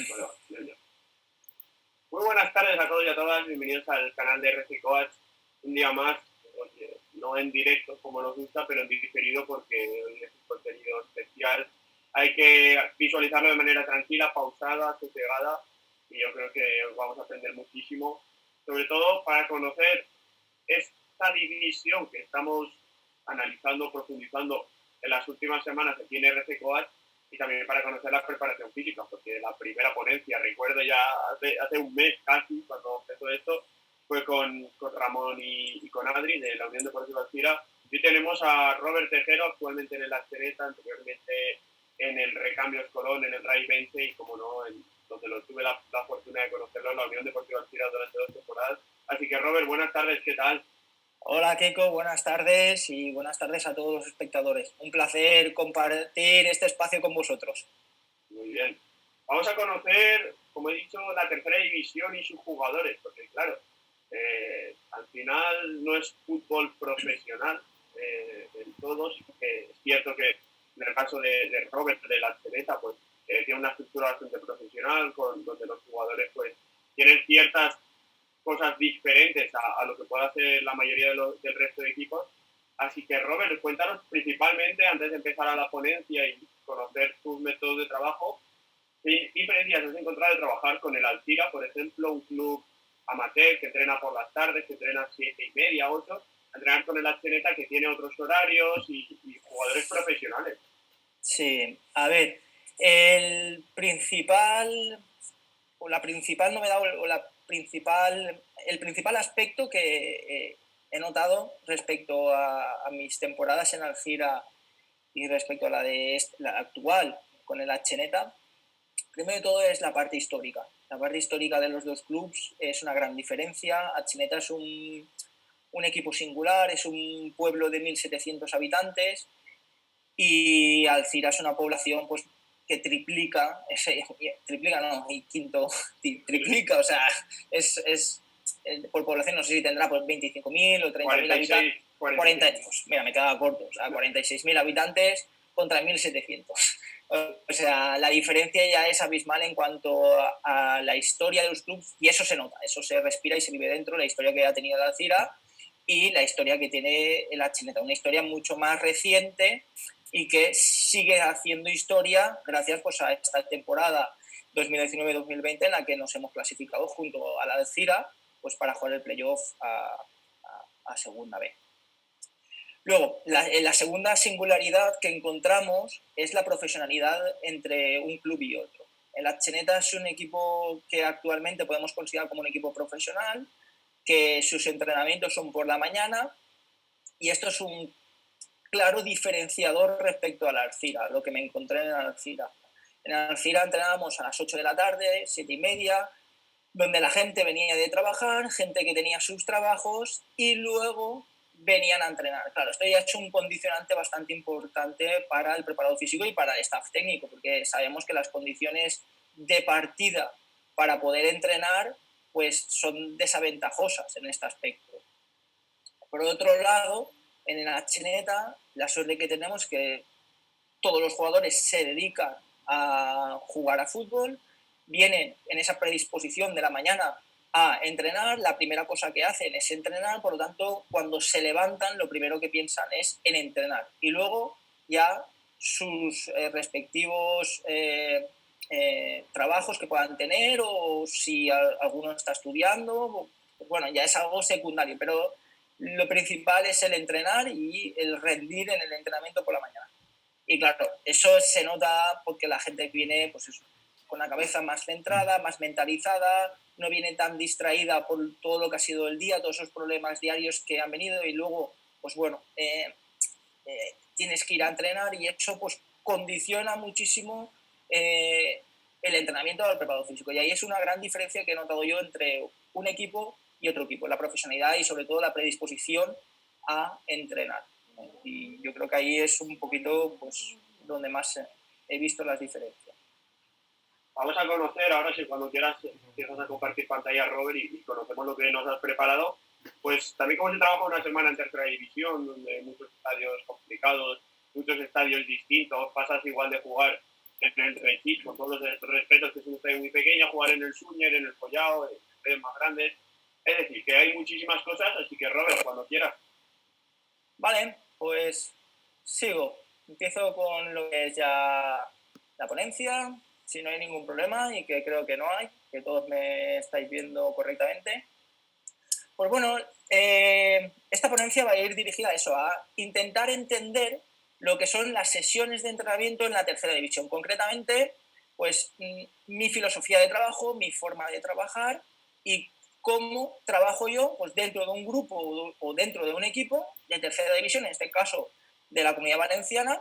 Bueno, muy buenas tardes a todos y a todas, bienvenidos al canal de RC Coach. Un día más, no en directo como nos gusta, pero en diferido porque hoy es un contenido especial. Hay que visualizarlo de manera tranquila, pausada, sosegada, y yo creo que vamos a aprender muchísimo, sobre todo para conocer esta división que estamos analizando, profundizando en las últimas semanas aquí en RC Coach, y también para conocer la preparación física, porque la primera ponencia, recuerdo ya hace un mes casi, cuando empezó esto, fue con Ramón y con Adri de la Unión Deportiva Alcira. Y tenemos a Robert Tejero, actualmente en el Acceneta, anteriormente en el Recambios Colón, en el Ray Vence, y como no, donde lo tuve la fortuna de conocerlo, en la Unión Deportiva Alcira durante 2 temporadas. Así que Robert, buenas tardes, ¿qué tal? Hola Keiko, buenas tardes y buenas tardes a todos los espectadores. Un placer compartir este espacio con vosotros. Muy bien. Vamos a conocer, como he dicho, la tercera división y sus jugadores, porque claro, al final no es fútbol profesional en todos. Es cierto que en el caso de Robert de la Cereza, pues tiene una estructura bastante profesional, donde los jugadores pues tienen ciertas cosas diferentes a lo que puede hacer la mayoría del resto de equipos. Así que, Robert, cuéntanos principalmente, antes de empezar a la ponencia y conocer tus métodos de trabajo, ¿qué diferencias has encontrado de trabajar con el Alcira, por ejemplo, un club amateur que entrena por las tardes, que entrena a 7:30, 8, a entrenar con el Acceneta que tiene otros horarios y jugadores profesionales? Sí, a ver, el principal o la principal novedad o el principal aspecto que he notado respecto a mis temporadas en Alcira y respecto a la actual con el Acceneta, primero de todo es la parte histórica. La parte histórica de los dos clubes es una gran diferencia. Accineta es un equipo singular, es un pueblo de 1.700 habitantes y Alcira es una población pues, que triplica, triplica, o sea, es por población no sé si tendrá pues 25.000 o 30.000 habitantes. 40 años, mira, me quedaba corto, o sea, 46.000 habitantes contra 1.700. O sea, la diferencia ya es abismal en cuanto a la historia de los clubes, y eso se nota, eso se respira y se vive dentro, la historia que ha tenido la Alcira y la historia que tiene el Accineta, una historia mucho más reciente y que sigue haciendo historia gracias pues, a esta temporada 2019-2020 en la que nos hemos clasificado junto a la Alcira pues, para jugar el playoff a Segunda B. Luego, la segunda singularidad que encontramos es la profesionalidad entre un club y otro. El Acceneta es un equipo que actualmente podemos considerar como un equipo profesional, que sus entrenamientos son por la mañana, y esto es un claro diferenciador respecto a la Alcira, lo que me encontré en la Alcira. En la Alcira entrenábamos a las 8 de la tarde, 7:30, donde la gente venía de trabajar, gente que tenía sus trabajos y luego venían a entrenar. Claro, esto ya es un condicionante bastante importante para el preparado físico y para el staff técnico, porque sabemos que las condiciones de partida para poder entrenar pues son desaventajosas en este aspecto. Por otro lado, en la Chineta, la suerte que tenemos es que todos los jugadores se dedican a jugar a fútbol, vienen en esa predisposición de la mañana a entrenar, la primera cosa que hacen es entrenar, por lo tanto, cuando se levantan, lo primero que piensan es en entrenar. Y luego ya sus respectivos trabajos que puedan tener o si alguno está estudiando, pues bueno, ya es algo secundario, pero lo principal es el entrenar y el rendir en el entrenamiento por la mañana. Y claro, eso se nota porque la gente viene pues eso, con la cabeza más centrada, más mentalizada, no viene tan distraída por todo lo que ha sido el día, todos esos problemas diarios que han venido y luego, pues bueno, tienes que ir a entrenar y eso pues condiciona muchísimo el entrenamiento del preparado físico. Y ahí es una gran diferencia que he notado yo entre un equipo y otro equipo, la profesionalidad y sobre todo la predisposición a entrenar. Y yo creo que ahí es un poquito pues, donde más he visto las diferencias. Vamos a conocer, ahora sí, cuando quieras, empiezas a compartir pantalla, Robert, y conocemos lo que nos has preparado. Pues también como se trabaja una semana en tercera división, donde hay muchos estadios complicados, muchos estadios distintos, pasas igual de jugar en el Reich, con todos los respetos, que es un estadio muy pequeño, jugar en el Suñer, en el Collao, en estadios más grandes. Es decir, que hay muchísimas cosas, así que Robert, cuando quieras. Vale, pues sigo. Empiezo con lo que es ya la ponencia, si no hay ningún problema, y que creo que no hay, que todos me estáis viendo correctamente. Pues bueno, esta ponencia va a ir dirigida a eso, a intentar entender lo que son las sesiones de entrenamiento en la tercera división. Concretamente, pues mi filosofía de trabajo, mi forma de trabajar y cómo trabajo yo pues, dentro de un grupo o dentro de un equipo de tercera división, en este caso de la Comunidad Valenciana,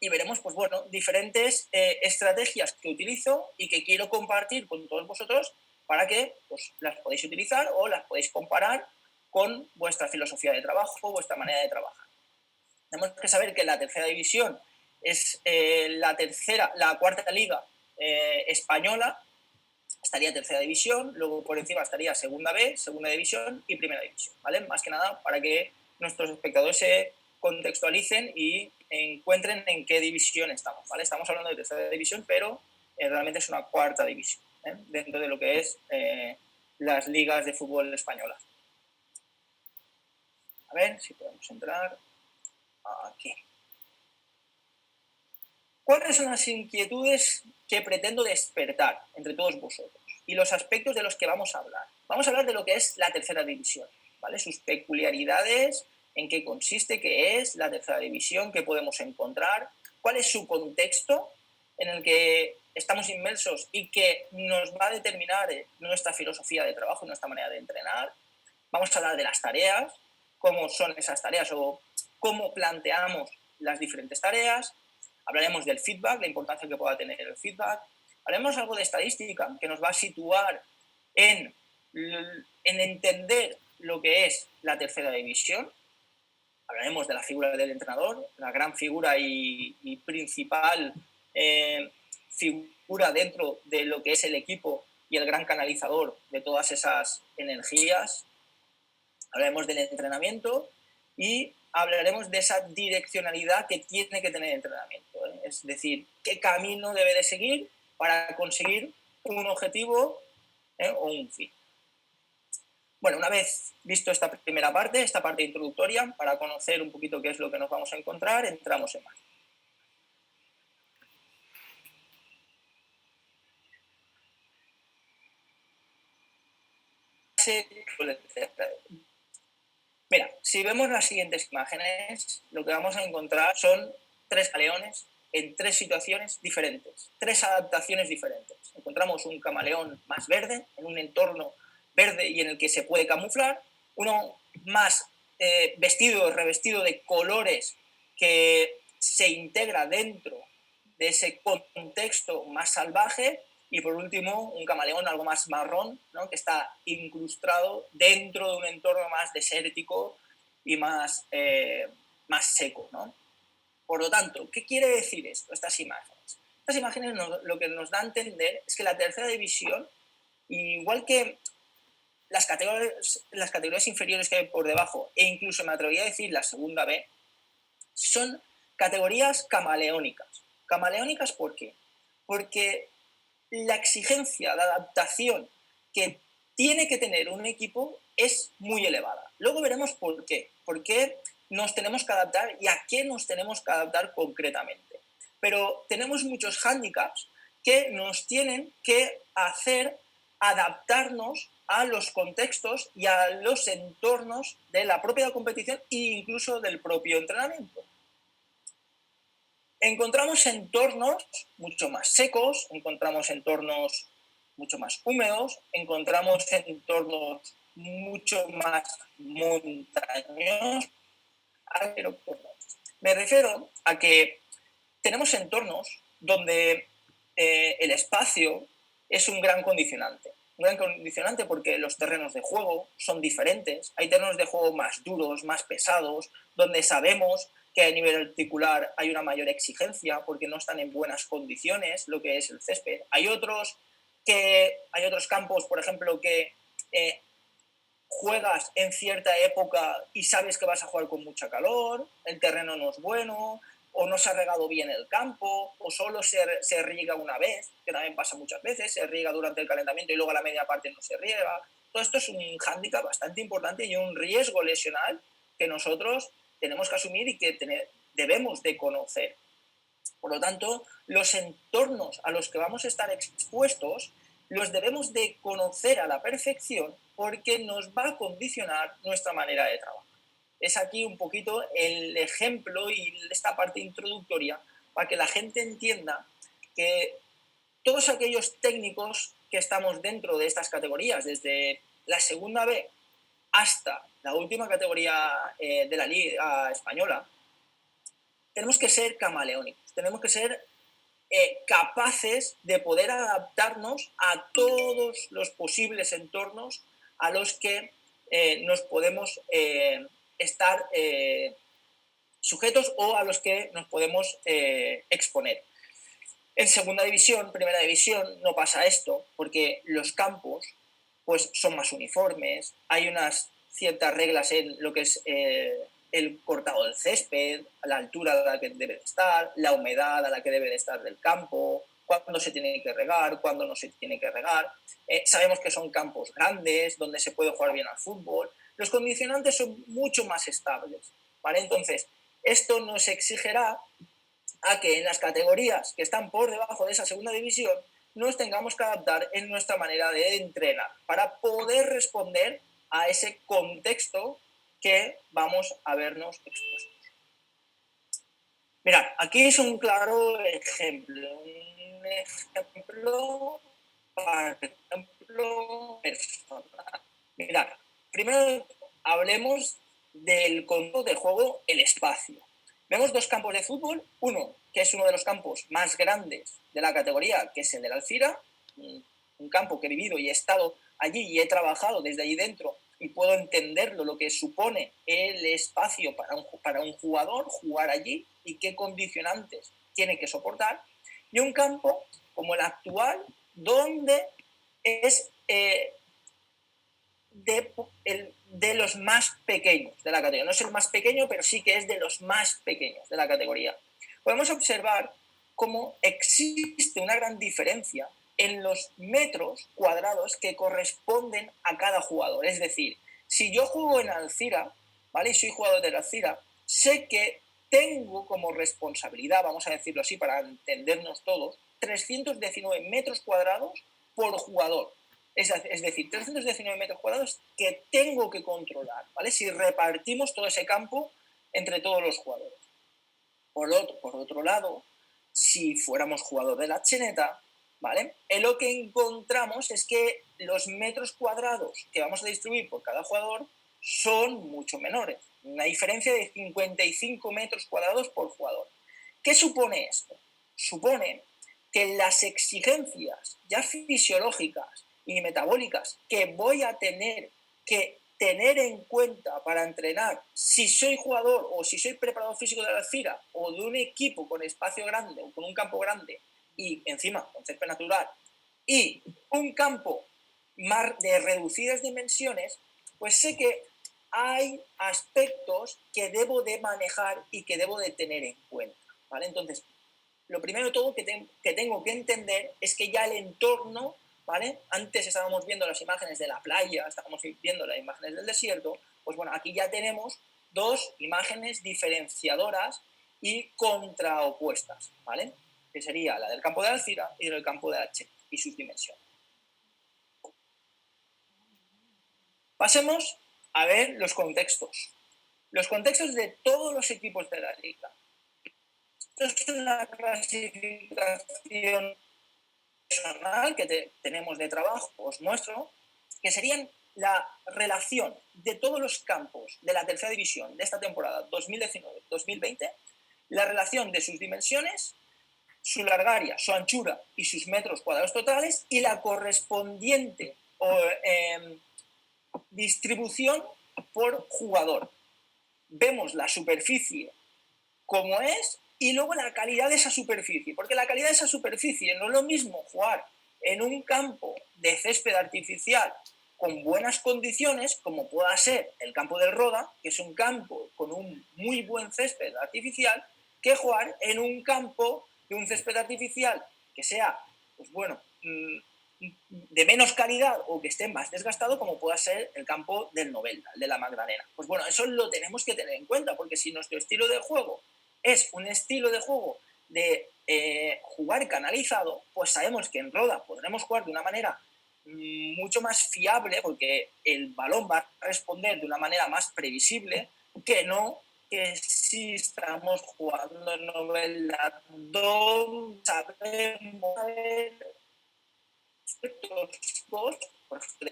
y veremos pues, bueno, diferentes estrategias que utilizo y que quiero compartir con todos vosotros para que pues, las podéis utilizar o las podéis comparar con vuestra filosofía de trabajo, vuestra manera de trabajar. Tenemos que saber que la tercera división es la cuarta liga española, estaría tercera división, luego por encima estaría segunda B, segunda división y primera división, ¿vale? Más que nada para que nuestros espectadores se contextualicen y encuentren en qué división estamos, ¿vale? Estamos hablando de tercera división, pero realmente es una cuarta división, dentro de lo que es las ligas de fútbol españolas. A ver si podemos entrar aquí. ¿Cuáles son las inquietudes que pretendo despertar entre todos vosotros y los aspectos de los que vamos a hablar? Vamos a hablar de lo que es la tercera división, ¿vale? Sus peculiaridades, en qué consiste, qué es la tercera división, qué podemos encontrar, cuál es su contexto en el que estamos inmersos y que nos va a determinar nuestra filosofía de trabajo, nuestra manera de entrenar. Vamos a hablar de las tareas, cómo son esas tareas o cómo planteamos las diferentes tareas. Hablaremos del feedback, la importancia que pueda tener el feedback. Haremos algo de estadística que nos va a situar en entender lo que es la tercera división. Hablaremos de la figura del entrenador, la gran figura y principal figura dentro de lo que es el equipo y el gran canalizador de todas esas energías. Hablaremos del entrenamiento y hablaremos de esa direccionalidad que tiene que tener el entrenamiento, ¿eh? Es decir, qué camino debe de seguir para conseguir un objetivo o un fin. Bueno, una vez visto esta primera parte, esta parte introductoria, para conocer un poquito qué es lo que nos vamos a encontrar, entramos en materia. Mira, si vemos las siguientes imágenes, lo que vamos a encontrar son tres camaleones en tres situaciones diferentes, tres adaptaciones diferentes. Encontramos un camaleón más verde, en un entorno verde y en el que se puede camuflar, uno más revestido de colores que se integra dentro de ese contexto más salvaje, y por último un camaleón algo más marrón, ¿no? Que está incrustado dentro de un entorno más desértico y más seco, ¿no? Por lo tanto, ¿qué quiere decir esto, estas imágenes? Estas imágenes lo que nos da a entender es que la tercera división, igual que las categorías inferiores que hay por debajo, e incluso me atrevería a decir la segunda B, son categorías camaleónicas. ¿Camaleónicas por qué? Porque la exigencia de adaptación que tiene que tener un equipo es muy elevada. Luego veremos por qué. Por qué nos tenemos que adaptar y a qué nos tenemos que adaptar concretamente. Pero tenemos muchos hándicaps que nos tienen que hacer adaptarnos a los contextos y a los entornos de la propia competición e incluso del propio entrenamiento. Encontramos entornos mucho más secos, encontramos entornos mucho más húmedos, encontramos entornos mucho más montañosos. Me refiero a que tenemos entornos donde el espacio es un gran condicionante. Un gran condicionante porque los terrenos de juego son diferentes. Hay terrenos de juego más duros, más pesados, donde sabemos que a nivel articular hay una mayor exigencia porque no están en buenas condiciones lo que es el césped. Hay otros campos, por ejemplo, que juegas en cierta época y sabes que vas a jugar con mucha calor, el terreno no es bueno, o no se ha regado bien el campo, o solo se riega una vez, que también pasa muchas veces, se riega durante el calentamiento y luego a la media parte no se riega. Todo esto es un hándicap bastante importante y un riesgo lesional que nosotros tenemos que asumir y que debemos de conocer. Por lo tanto, los entornos a los que vamos a estar expuestos los debemos de conocer a la perfección porque nos va a condicionar nuestra manera de trabajar. Es aquí un poquito el ejemplo y esta parte introductoria para que la gente entienda que todos aquellos técnicos que estamos dentro de estas categorías, desde la segunda B hasta la última categoría de la Liga Española, tenemos que ser camaleónicos, tenemos que ser capaces de poder adaptarnos a todos los posibles entornos a los que nos podemos estar sujetos o a los que nos podemos exponer. En segunda división, primera división, no pasa esto, porque los campos pues, son más uniformes, hay unas ciertas reglas en lo que es el cortado del césped, la altura a la que debe de estar, la humedad a la que debe de estar del campo, cuándo se tiene que regar, cuándo no se tiene que regar. Sabemos que son campos grandes, donde se puede jugar bien al fútbol. Los condicionantes son mucho más estables, ¿vale? Entonces, esto nos exigirá a que en las categorías que están por debajo de esa segunda división nos tengamos que adaptar en nuestra manera de entrenar para poder responder a ese contexto que vamos a vernos expuestos. Mirad, aquí es un claro ejemplo. Un ejemplo, por ejemplo, personal. Mirad, primero hablemos del concepto de juego, el espacio. Vemos dos campos de fútbol, uno que es uno de los campos más grandes de la categoría, que es el de la Alcira, un campo que he vivido y he estado allí y he trabajado desde allí dentro y puedo entenderlo, lo que supone el espacio para un jugador jugar allí y qué condicionantes tiene que soportar, y un campo como el actual, donde es de los más pequeños de la categoría. No es el más pequeño, pero sí que es de los más pequeños de la categoría. Podemos observar cómo existe una gran diferencia en los metros cuadrados que corresponden a cada jugador. Es decir, si yo juego en Alcira, ¿vale? Y soy jugador de la Alcira, sé que tengo como responsabilidad, vamos a decirlo así para entendernos todos, 319 metros cuadrados por jugador. Es decir, 319 metros cuadrados que tengo que controlar, ¿vale? Si repartimos todo ese campo entre todos los jugadores. Por otro lado, si fuéramos jugador de la Cheneta, ¿vale? Lo que encontramos es que los metros cuadrados que vamos a distribuir por cada jugador son mucho menores. Una diferencia de 55 metros cuadrados por jugador. ¿Qué supone esto? Supone que las exigencias ya fisiológicas y metabólicas que voy a tener que tener en cuenta para entrenar, si soy jugador o si soy preparador físico de la Alcira o de un equipo con espacio grande o con un campo grande y encima con césped natural y un campo más de reducidas dimensiones, pues sé que hay aspectos que debo de manejar y que debo de tener en cuenta, ¿vale? Entonces, lo primero de todo que tengo que entender es que ya el entorno, ¿vale? Antes estábamos viendo las imágenes de la playa, estábamos viendo las imágenes del desierto, pues bueno, aquí ya tenemos dos imágenes diferenciadoras y contraopuestas, ¿vale? Que sería la del campo de Alcira y del campo de H y sus dimensiones. Pasemos a ver los contextos. Los contextos de todos los equipos de la liga. Esto es una clasificación personal que tenemos de trabajo, os muestro, que serían la relación de todos los campos de la tercera división de esta temporada 2019-2020, la relación de sus dimensiones, su largaria, su anchura y sus metros cuadrados totales y la correspondiente distribución por jugador. Vemos la superficie como es y luego la calidad de esa superficie, porque la calidad de esa superficie no es lo mismo jugar en un campo de césped artificial con buenas condiciones, como pueda ser el campo del Roda, que es un campo con un muy buen césped artificial, que jugar en un campo de un césped artificial que sea, pues bueno, de menos calidad o que esté más desgastado, como pueda ser el campo del Novelda, el de la Magdalena. Pues bueno, eso lo tenemos que tener en cuenta, porque si nuestro estilo de juego es un estilo de juego de jugar canalizado, pues sabemos que en Roda podremos jugar de una manera mucho más fiable, porque el balón va a responder de una manera más previsible que no que si estamos jugando en Novelda, donde sabemos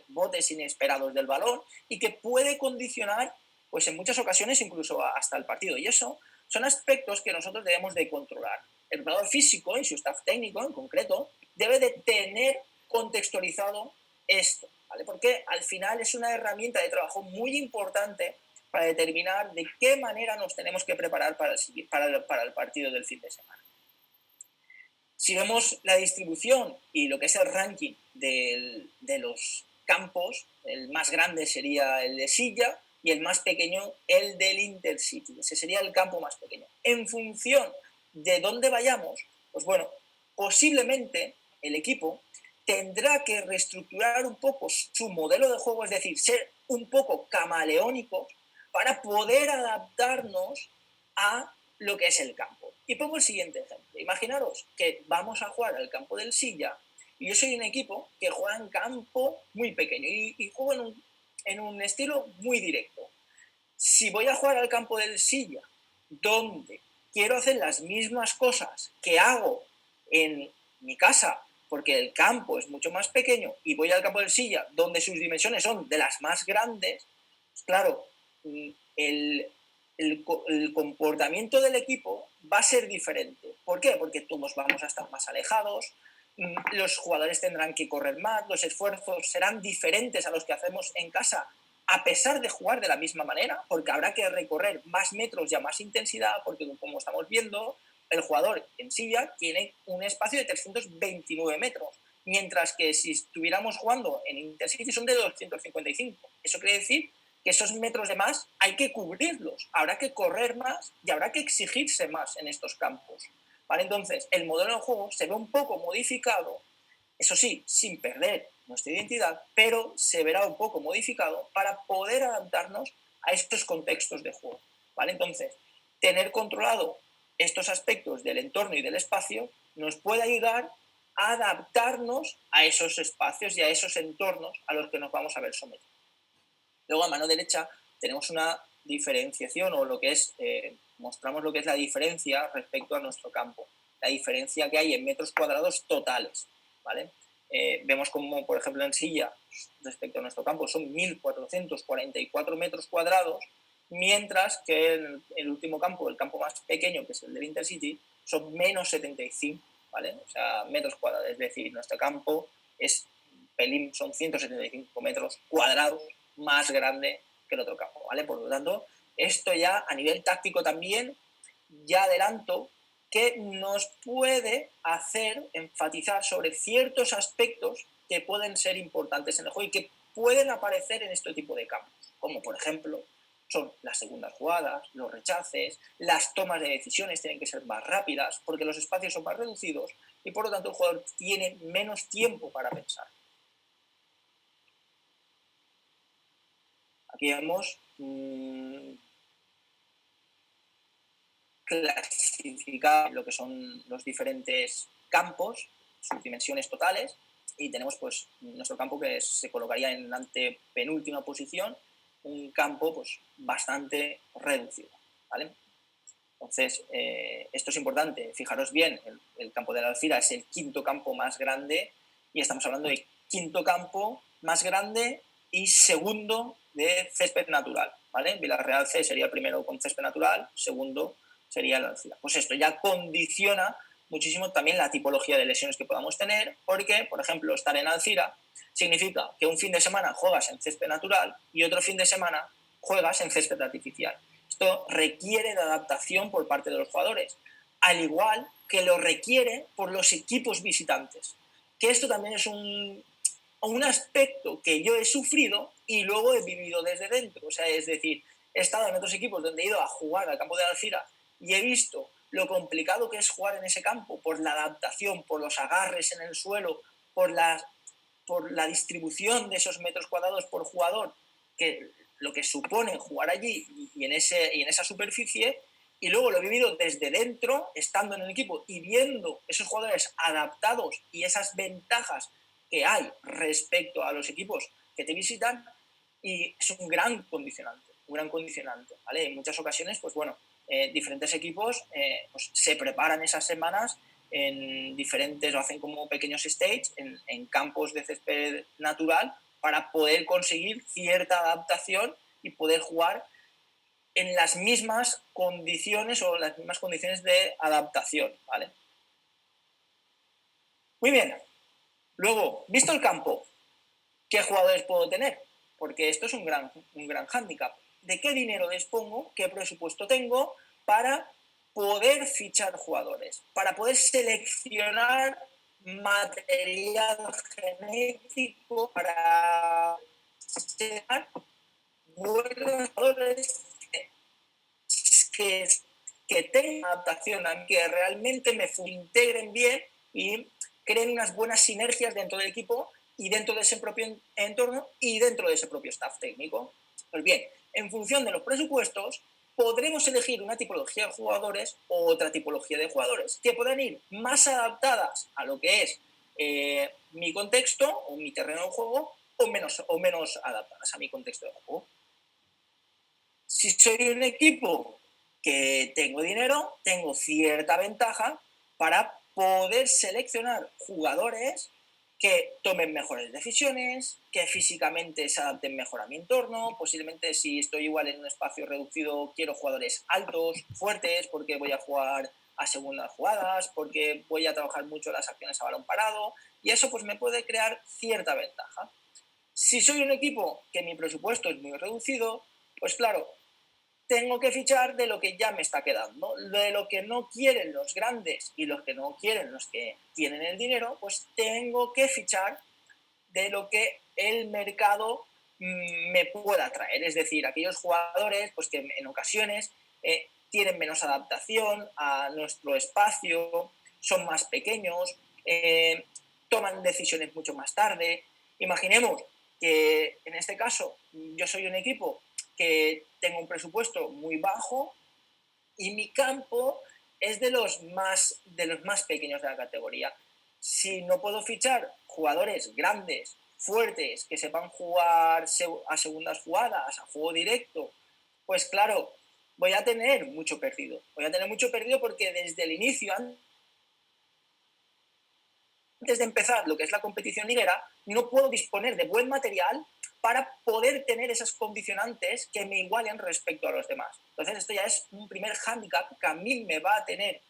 botes inesperados del balón y que puede condicionar, pues en muchas ocasiones incluso hasta el partido. Y eso son aspectos que nosotros debemos de controlar. El preparador físico y su staff técnico en concreto debe de tener contextualizado esto, ¿vale? Porque al final es una herramienta de trabajo muy importante para determinar de qué manera nos tenemos que preparar para el partido del fin de semana. Si vemos la distribución y lo que es el ranking de los campos, el más grande sería el de Silla y el más pequeño el del Intercity. Ese sería el campo más pequeño. En función de dónde vayamos, pues bueno, posiblemente el equipo tendrá que reestructurar un poco su modelo de juego, es decir, ser un poco camaleónico para poder adaptarnos a lo que es el campo. Y pongo el siguiente ejemplo. Imaginaros que vamos a jugar al campo del Silla y yo soy un equipo que juega en campo muy pequeño y juego en un estilo muy directo. Si voy a jugar al campo del Silla, donde quiero hacer las mismas cosas que hago en mi casa, porque el campo es mucho más pequeño, y voy al campo del Silla, donde sus dimensiones son de las más grandes, pues claro, el comportamiento del equipo va a ser diferente. ¿Por qué? Porque todos vamos a estar más alejados, los jugadores tendrán que correr más, los esfuerzos serán diferentes a los que hacemos en casa, a pesar de jugar de la misma manera, porque habrá que recorrer más metros y a más intensidad, porque como estamos viendo, el jugador en Silla tiene un espacio de 329 metros, mientras que si estuviéramos jugando en Intercity son de 255. Eso quiere decir que esos metros de más hay que cubrirlos, habrá que correr más y habrá que exigirse más en estos campos. ¿Vale? Entonces, el modelo de juego se ve un poco modificado, eso sí, sin perder nuestra identidad, pero se verá un poco modificado para poder adaptarnos a estos contextos de juego. ¿Vale? Entonces, tener controlado estos aspectos del entorno y del espacio nos puede ayudar a adaptarnos a esos espacios y a esos entornos a los que nos vamos a ver sometidos. Luego, a mano derecha, tenemos una diferenciación o lo que es, mostramos lo que es la diferencia respecto a nuestro campo. La diferencia que hay en metros cuadrados totales, ¿vale? Vemos como, por ejemplo, en Silla, respecto a nuestro campo, son 1.444 metros cuadrados, mientras que en el último campo, el campo más pequeño, que es el del Intercity, son menos 75, ¿vale? O sea, metros cuadrados. Es decir, nuestro campo son 175 metros cuadrados más grande que el otro campo, ¿vale? Por lo tanto, esto ya a nivel táctico también, ya adelanto que nos puede hacer enfatizar sobre ciertos aspectos que pueden ser importantes en el juego y que pueden aparecer en este tipo de campos, como por ejemplo son las segundas jugadas, los rechaces, las tomas de decisiones tienen que ser más rápidas porque los espacios son más reducidos y por lo tanto el jugador tiene menos tiempo para pensar. Aquí vemos clasificar lo que son los diferentes campos, sus dimensiones totales, y tenemos pues nuestro campo que se colocaría en antepenúltima posición, un campo pues bastante reducido, ¿vale? Entonces, esto es importante, fijaros bien, el campo de la Alcira es el quinto campo más grande y estamos hablando de quinto campo más grande y segundo de césped natural, ¿vale? Villarreal C sería el primero con césped natural, segundo sería la Alcira. Pues esto ya condiciona muchísimo también la tipología de lesiones que podamos tener, porque, por ejemplo, estar en Alcira significa que un fin de semana juegas en césped natural y otro fin de semana juegas en césped artificial. Esto requiere de adaptación por parte de los jugadores, al igual que lo requiere por los equipos visitantes. Que esto también es un aspecto que yo he sufrido y luego he vivido desde dentro. O sea, es decir, he estado en otros equipos donde he ido a jugar al campo de Alcira y he visto lo complicado que es jugar en ese campo, por la adaptación, por los agarres en el suelo, por la distribución de esos metros cuadrados por jugador, que lo que supone jugar allí y en esa superficie, y luego lo he vivido desde dentro, estando en el equipo y viendo esos jugadores adaptados y esas ventajas que hay respecto a los equipos que te visitan, y es un gran condicionante, ¿vale? En muchas ocasiones, pues bueno, diferentes equipos pues se preparan esas semanas en diferentes, o hacen como pequeños stages en campos de césped natural para poder conseguir cierta adaptación y poder jugar en las mismas condiciones o las mismas condiciones de adaptación, ¿vale? Muy bien. Luego, visto el campo, ¿qué jugadores puedo tener? Porque esto es un gran hándicap. ¿De qué dinero dispongo? ¿Qué presupuesto tengo para poder fichar jugadores? Para poder seleccionar material genético para seleccionar buenos jugadores que tengan adaptación, que realmente me integren bien y creen unas buenas sinergias dentro del equipo y dentro de ese propio entorno y dentro de ese propio staff técnico. Pues bien, en función de los presupuestos, podremos elegir una tipología de jugadores o otra tipología de jugadores que puedan ir más adaptadas a lo que es mi contexto o mi terreno de juego o menos adaptadas a mi contexto de juego. Si soy un equipo que tengo dinero, tengo cierta ventaja para poder seleccionar jugadores que tomen mejores decisiones, que físicamente se adapten mejor a mi entorno. Posiblemente, si estoy igual en un espacio reducido, quiero jugadores altos, fuertes, porque voy a jugar a segundas jugadas, porque voy a trabajar mucho las acciones a balón parado, y eso pues me puede crear cierta ventaja. Si soy un equipo que mi presupuesto es muy reducido, pues claro, tengo que fichar de lo que ya me está quedando, de lo que no quieren los grandes y los que no quieren los que tienen el dinero, pues tengo que fichar de lo que el mercado me pueda traer. Es decir, aquellos jugadores pues, que en ocasiones tienen menos adaptación a nuestro espacio, son más pequeños, toman decisiones mucho más tarde. Imaginemos que en este caso yo soy un equipo que tengo un presupuesto muy bajo y mi campo es de los más pequeños de la categoría. Si no puedo fichar jugadores grandes, fuertes, que sepan jugar a segundas jugadas, a juego directo, pues claro, voy a tener mucho perdido. Voy a tener mucho perdido porque desde el inicio, antes de empezar lo que es la competición liguera, no puedo disponer de buen material para poder tener esas condicionantes que me igualen respecto a los demás. Entonces esto ya es un primer hándicap que a mí me va a tener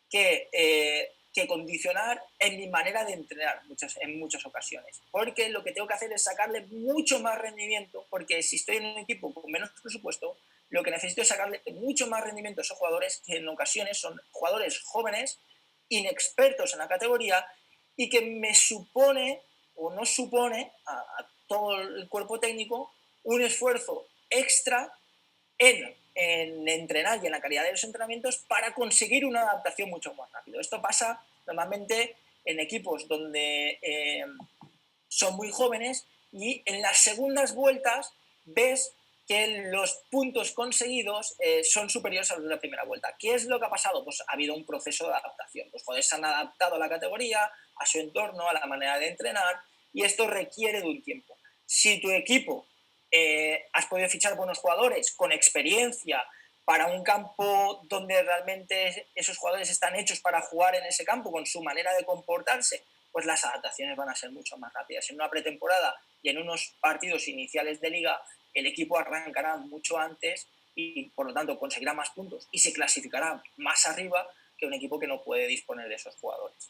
que condicionar en mi manera de entrenar en muchas ocasiones. Porque lo que tengo que hacer es sacarle mucho más rendimiento, porque si estoy en un equipo con menos presupuesto, lo que necesito es sacarle mucho más rendimiento a esos jugadores que en ocasiones son jugadores jóvenes, inexpertos en la categoría y que me supone o no supone a todo el cuerpo técnico un esfuerzo extra en entrenar y en la calidad de los entrenamientos para conseguir una adaptación mucho más rápido. Esto pasa normalmente en equipos donde son muy jóvenes y en las segundas vueltas ves que los puntos conseguidos son superiores a los de la primera vuelta. ¿Qué es lo que ha pasado? Pues ha habido un proceso de adaptación. Los jugadores se han adaptado a la categoría, a su entorno, a la manera de entrenar, y esto requiere de un tiempo. Si tu equipo has podido fichar buenos jugadores con experiencia para un campo donde realmente esos jugadores están hechos para jugar en ese campo con su manera de comportarse, pues las adaptaciones van a ser mucho más rápidas. En una pretemporada y en unos partidos iniciales de liga, el equipo arrancará mucho antes y por lo tanto conseguirá más puntos y se clasificará más arriba que un equipo que no puede disponer de esos jugadores.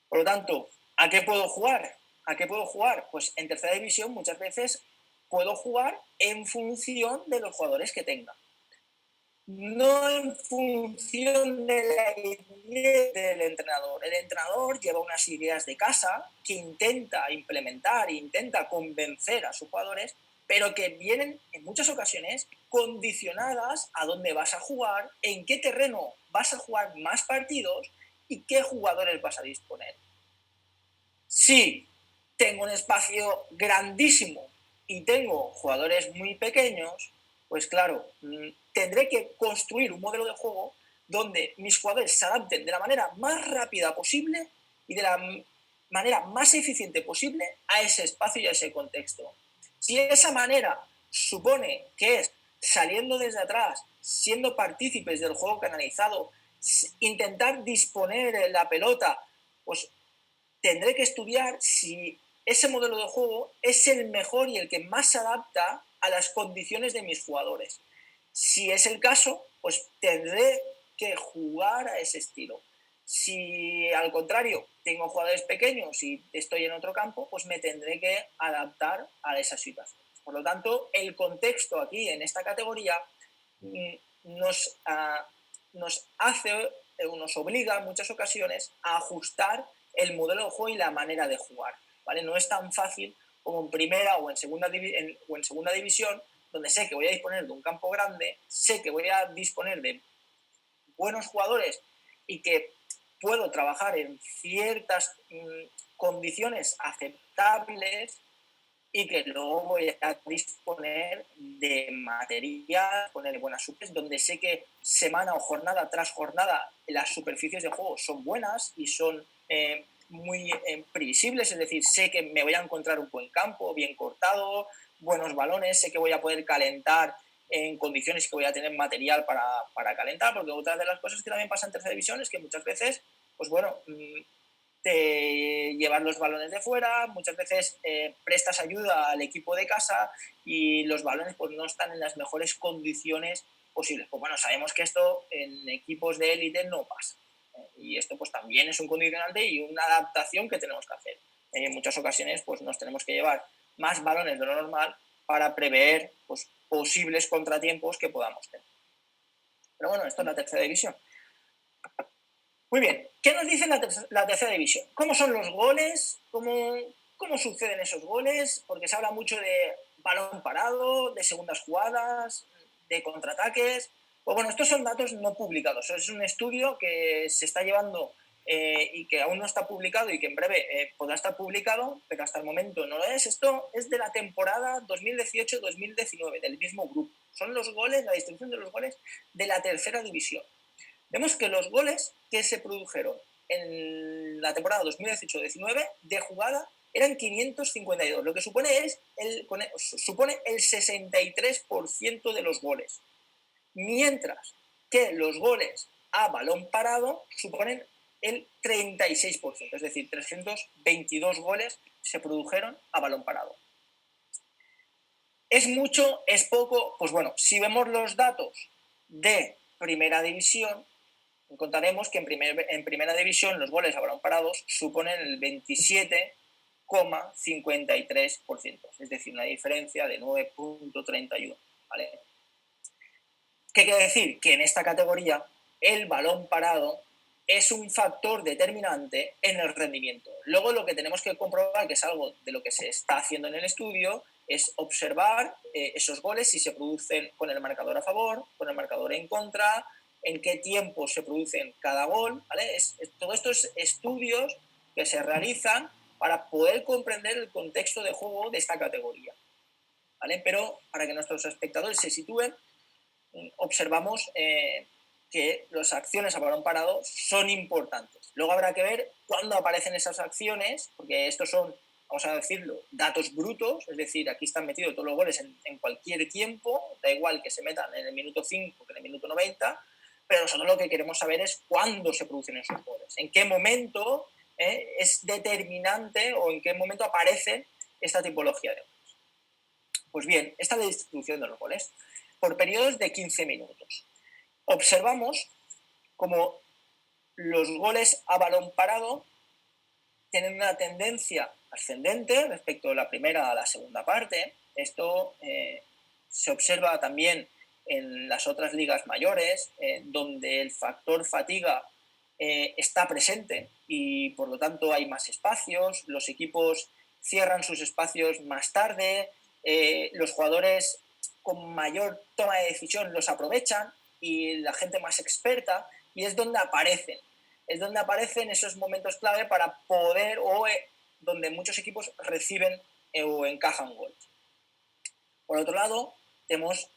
Por lo tanto, ¿a qué puedo jugar? ¿A qué puedo jugar? Pues en tercera división muchas veces puedo jugar en función de los jugadores que tenga. No en función de la idea del entrenador. El entrenador lleva unas ideas de casa que intenta implementar, intenta convencer a sus jugadores, pero que vienen en muchas ocasiones condicionadas a dónde vas a jugar, en qué terreno vas a jugar más partidos y qué jugadores vas a disponer. Si tengo un espacio grandísimo y tengo jugadores muy pequeños, pues claro, tendré que construir un modelo de juego donde mis jugadores se adapten de la manera más rápida posible y de la manera más eficiente posible a ese espacio y a ese contexto. Si esa manera supone que es saliendo desde atrás, siendo partícipes del juego canalizado, intentar disponer la pelota, pues tendré que estudiar si ese modelo de juego es el mejor y el que más se adapta a las condiciones de mis jugadores. Si es el caso, pues tendré que jugar a ese estilo. Si al contrario tengo jugadores pequeños y estoy en otro campo, pues me tendré que adaptar a esa situación. Por lo tanto, el contexto aquí en esta categoría nos obliga en muchas ocasiones a ajustar el modelo de juego y la manera de jugar, ¿vale? No es tan fácil como en primera o en segunda división, donde sé que voy a disponer de un campo grande, sé que voy a disponer de buenos jugadores y que puedo trabajar en ciertas condiciones aceptables y que luego voy a disponer de material, poner buenas suples, donde sé que semana o jornada tras jornada las superficies de juego son buenas y son muy previsibles, es decir, sé que me voy a encontrar un buen campo, bien cortado, buenos balones, sé que voy a poder calentar en condiciones que voy a tener material para calentar, porque otra de las cosas que también pasa en tercera división es que muchas veces, pues bueno, te llevan los balones de fuera, muchas veces prestas ayuda al equipo de casa y los balones pues no están en las mejores condiciones posibles. Pues bueno, sabemos que esto en equipos de élite no pasa. Y esto pues también es un condicionante y una adaptación que tenemos que hacer. En muchas ocasiones pues nos tenemos que llevar más balones de lo normal para prever pues, posibles contratiempos que podamos tener. Pero bueno, esto es la tercera división. Muy bien, ¿qué nos dice la tercera división? ¿Cómo son los goles? ¿Cómo suceden esos goles? Porque se habla mucho de balón parado, de segundas jugadas, de contraataques. Pues bueno, estos son datos no publicados. Es un estudio que se está llevando y que aún no está publicado y que en breve podrá estar publicado, pero hasta el momento no lo es. Esto es de la temporada 2018-2019, del mismo grupo. Son los goles, la distribución de los goles de la tercera división. Vemos que los goles que se produjeron en la temporada 2018-19 de jugada eran 552, lo que supone el 63% de los goles. Mientras que los goles a balón parado suponen el 36%, es decir, 322 goles se produjeron a balón parado. ¿Es mucho? ¿Es poco? Pues bueno, si vemos los datos de primera división, encontraremos que en primera división los goles a balón parados suponen el 27,53%, es decir, una diferencia de 9,31, ¿vale? ¿Qué quiere decir? Que en esta categoría el balón parado es un factor determinante en el rendimiento. Luego lo que tenemos que comprobar, que es algo de lo que se está haciendo en el estudio, es observar esos goles si se producen con el marcador a favor, con el marcador en contra, en qué tiempo se producen cada gol, ¿vale? Todos estos estudios que se realizan para poder comprender el contexto de juego de esta categoría, ¿vale? Pero para que nuestros espectadores se sitúen, observamos que las acciones a balón parado son importantes. Luego habrá que ver cuándo aparecen esas acciones, porque estos son, vamos a decirlo, datos brutos, es decir, aquí están metidos todos los goles en cualquier tiempo, da igual que se metan en el minuto 5 que en el minuto 90, pero nosotros lo que queremos saber es cuándo se producen esos goles, en qué momento es determinante o en qué momento aparece esta tipología de goles. Pues bien, esta es la distribución de los goles por periodos de 15 minutos. Observamos como los goles a balón parado tienen una tendencia ascendente respecto de la primera a la segunda parte. Esto se observa también en las otras ligas mayores, donde el factor fatiga está presente y por lo tanto hay más espacios, los equipos cierran sus espacios más tarde, los jugadores con mayor toma de decisión los aprovechan y la gente más experta, y es donde aparecen. Es donde aparecen esos momentos clave para poder, donde muchos equipos reciben o encajan goles. Por otro lado, tenemos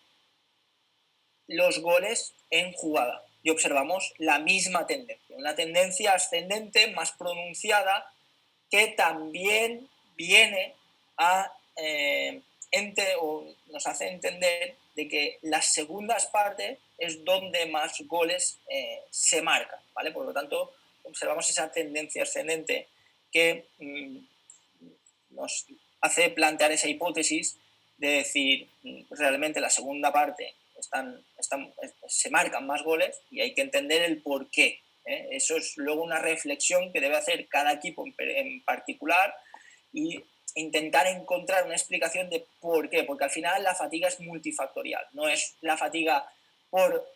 los goles en jugada y observamos la misma tendencia, una tendencia ascendente más pronunciada que también viene a nos hace entender de que las segundas partes es donde más goles se marcan, ¿vale? Por lo tanto, observamos esa tendencia ascendente que nos hace plantear esa hipótesis de decir, realmente la segunda parte se marcan más goles y hay que entender el por qué. Eso es luego una reflexión que debe hacer cada equipo en particular y intentar encontrar una explicación de por qué, porque al final la fatiga es multifactorial, no es la fatiga por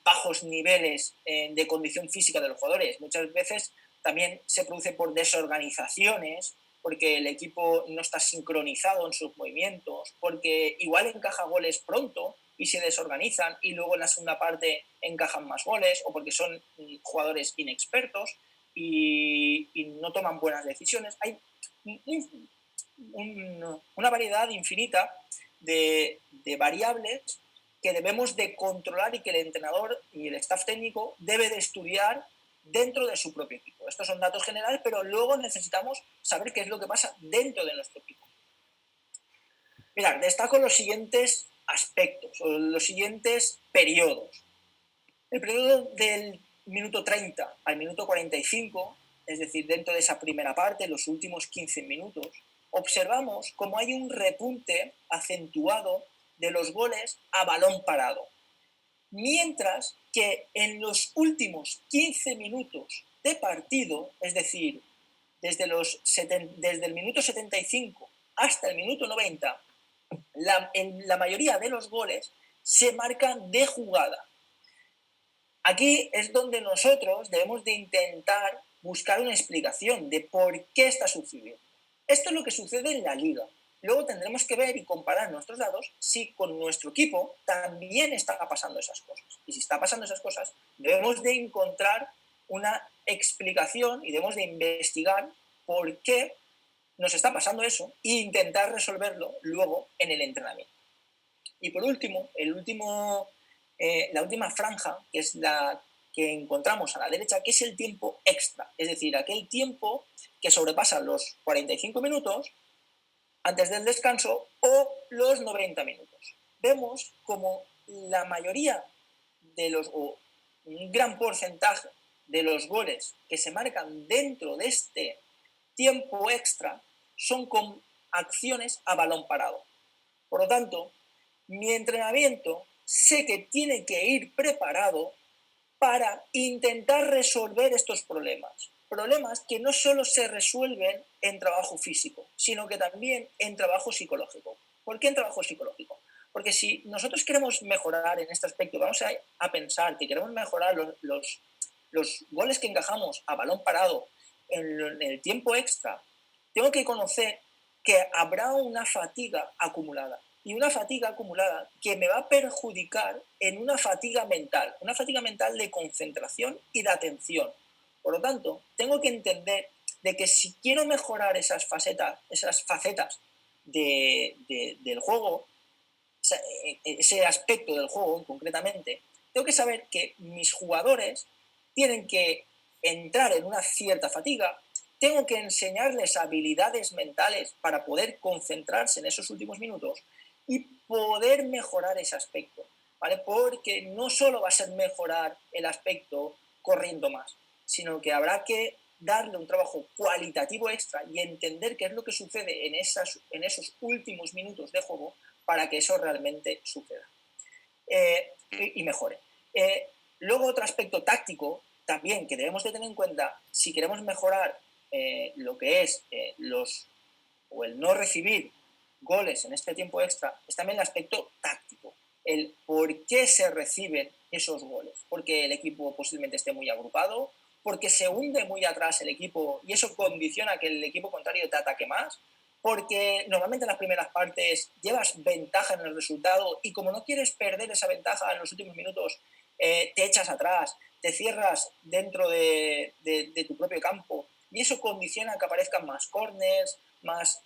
bajos niveles de condición física de los jugadores, muchas veces también se produce por desorganizaciones, porque el equipo no está sincronizado en sus movimientos, porque igual encaja goles pronto y se desorganizan y luego en la segunda parte encajan más goles, o porque son jugadores inexpertos y no toman buenas decisiones. Hay una variedad infinita de variables que debemos de controlar y que el entrenador y el staff técnico debe de estudiar dentro de su propio equipo. Estos son datos generales, pero luego necesitamos saber qué es lo que pasa dentro de nuestro equipo. Mirad, destaco los siguientes aspectos o los siguientes periodos. El periodo del minuto 30 al minuto 45, es decir, dentro de esa primera parte, los últimos 15 minutos, observamos cómo hay un repunte acentuado de los goles a balón parado. Mientras que en los últimos 15 minutos de partido, es decir, desde el minuto 75 hasta el minuto 90, la mayoría de los goles se marcan de jugada. Aquí es donde nosotros debemos de intentar buscar una explicación de por qué está sucediendo. Esto es lo que sucede en la liga. Luego tendremos que ver y comparar nuestros datos si con nuestro equipo también está pasando esas cosas. Y si está pasando esas cosas, debemos de encontrar una explicación y debemos de investigar por qué nos está pasando eso e intentar resolverlo luego en el entrenamiento. Y por último, la última franja, que es la que encontramos a la derecha, que es el tiempo extra, es decir, aquel tiempo que sobrepasa los 45 minutos antes del descanso o los 90 minutos. Vemos como la mayoría o un gran porcentaje de los goles que se marcan dentro de este tiempo extra son con acciones a balón parado. Por lo tanto, mi entrenamiento sé que tiene que ir preparado para intentar resolver estos problemas. Problemas que no solo se resuelven en trabajo físico, sino que también en trabajo psicológico. ¿Por qué en trabajo psicológico? Porque si nosotros queremos mejorar en este aspecto, vamos a pensar que queremos mejorar los goles que encajamos a balón parado en el tiempo extra, tengo que conocer que habrá una fatiga acumulada. Y una fatiga acumulada que me va a perjudicar en una fatiga mental de concentración y de atención. Por lo tanto, tengo que entender de que si quiero mejorar esas facetas del juego, ese aspecto del juego concretamente, tengo que saber que mis jugadores tienen que entrar en una cierta fatiga, tengo que enseñarles habilidades mentales para poder concentrarse en esos últimos minutos y poder mejorar ese aspecto, ¿vale? Porque no solo va a ser mejorar el aspecto corriendo más, sino que habrá que darle un trabajo cualitativo extra y entender qué es lo que sucede en esos últimos minutos de juego para que eso realmente suceda y mejore. Luego otro aspecto táctico también que debemos de tener en cuenta si queremos mejorar lo que es el no recibir goles en este tiempo extra, es también el aspecto táctico, el por qué se reciben esos goles, porque el equipo posiblemente esté muy agrupado, porque se hunde muy atrás el equipo y eso condiciona que el equipo contrario te ataque más, porque normalmente en las primeras partes llevas ventaja en el resultado y como no quieres perder esa ventaja en los últimos minutos, te echas atrás, te cierras dentro de tu propio campo y eso condiciona que aparezcan más corners, más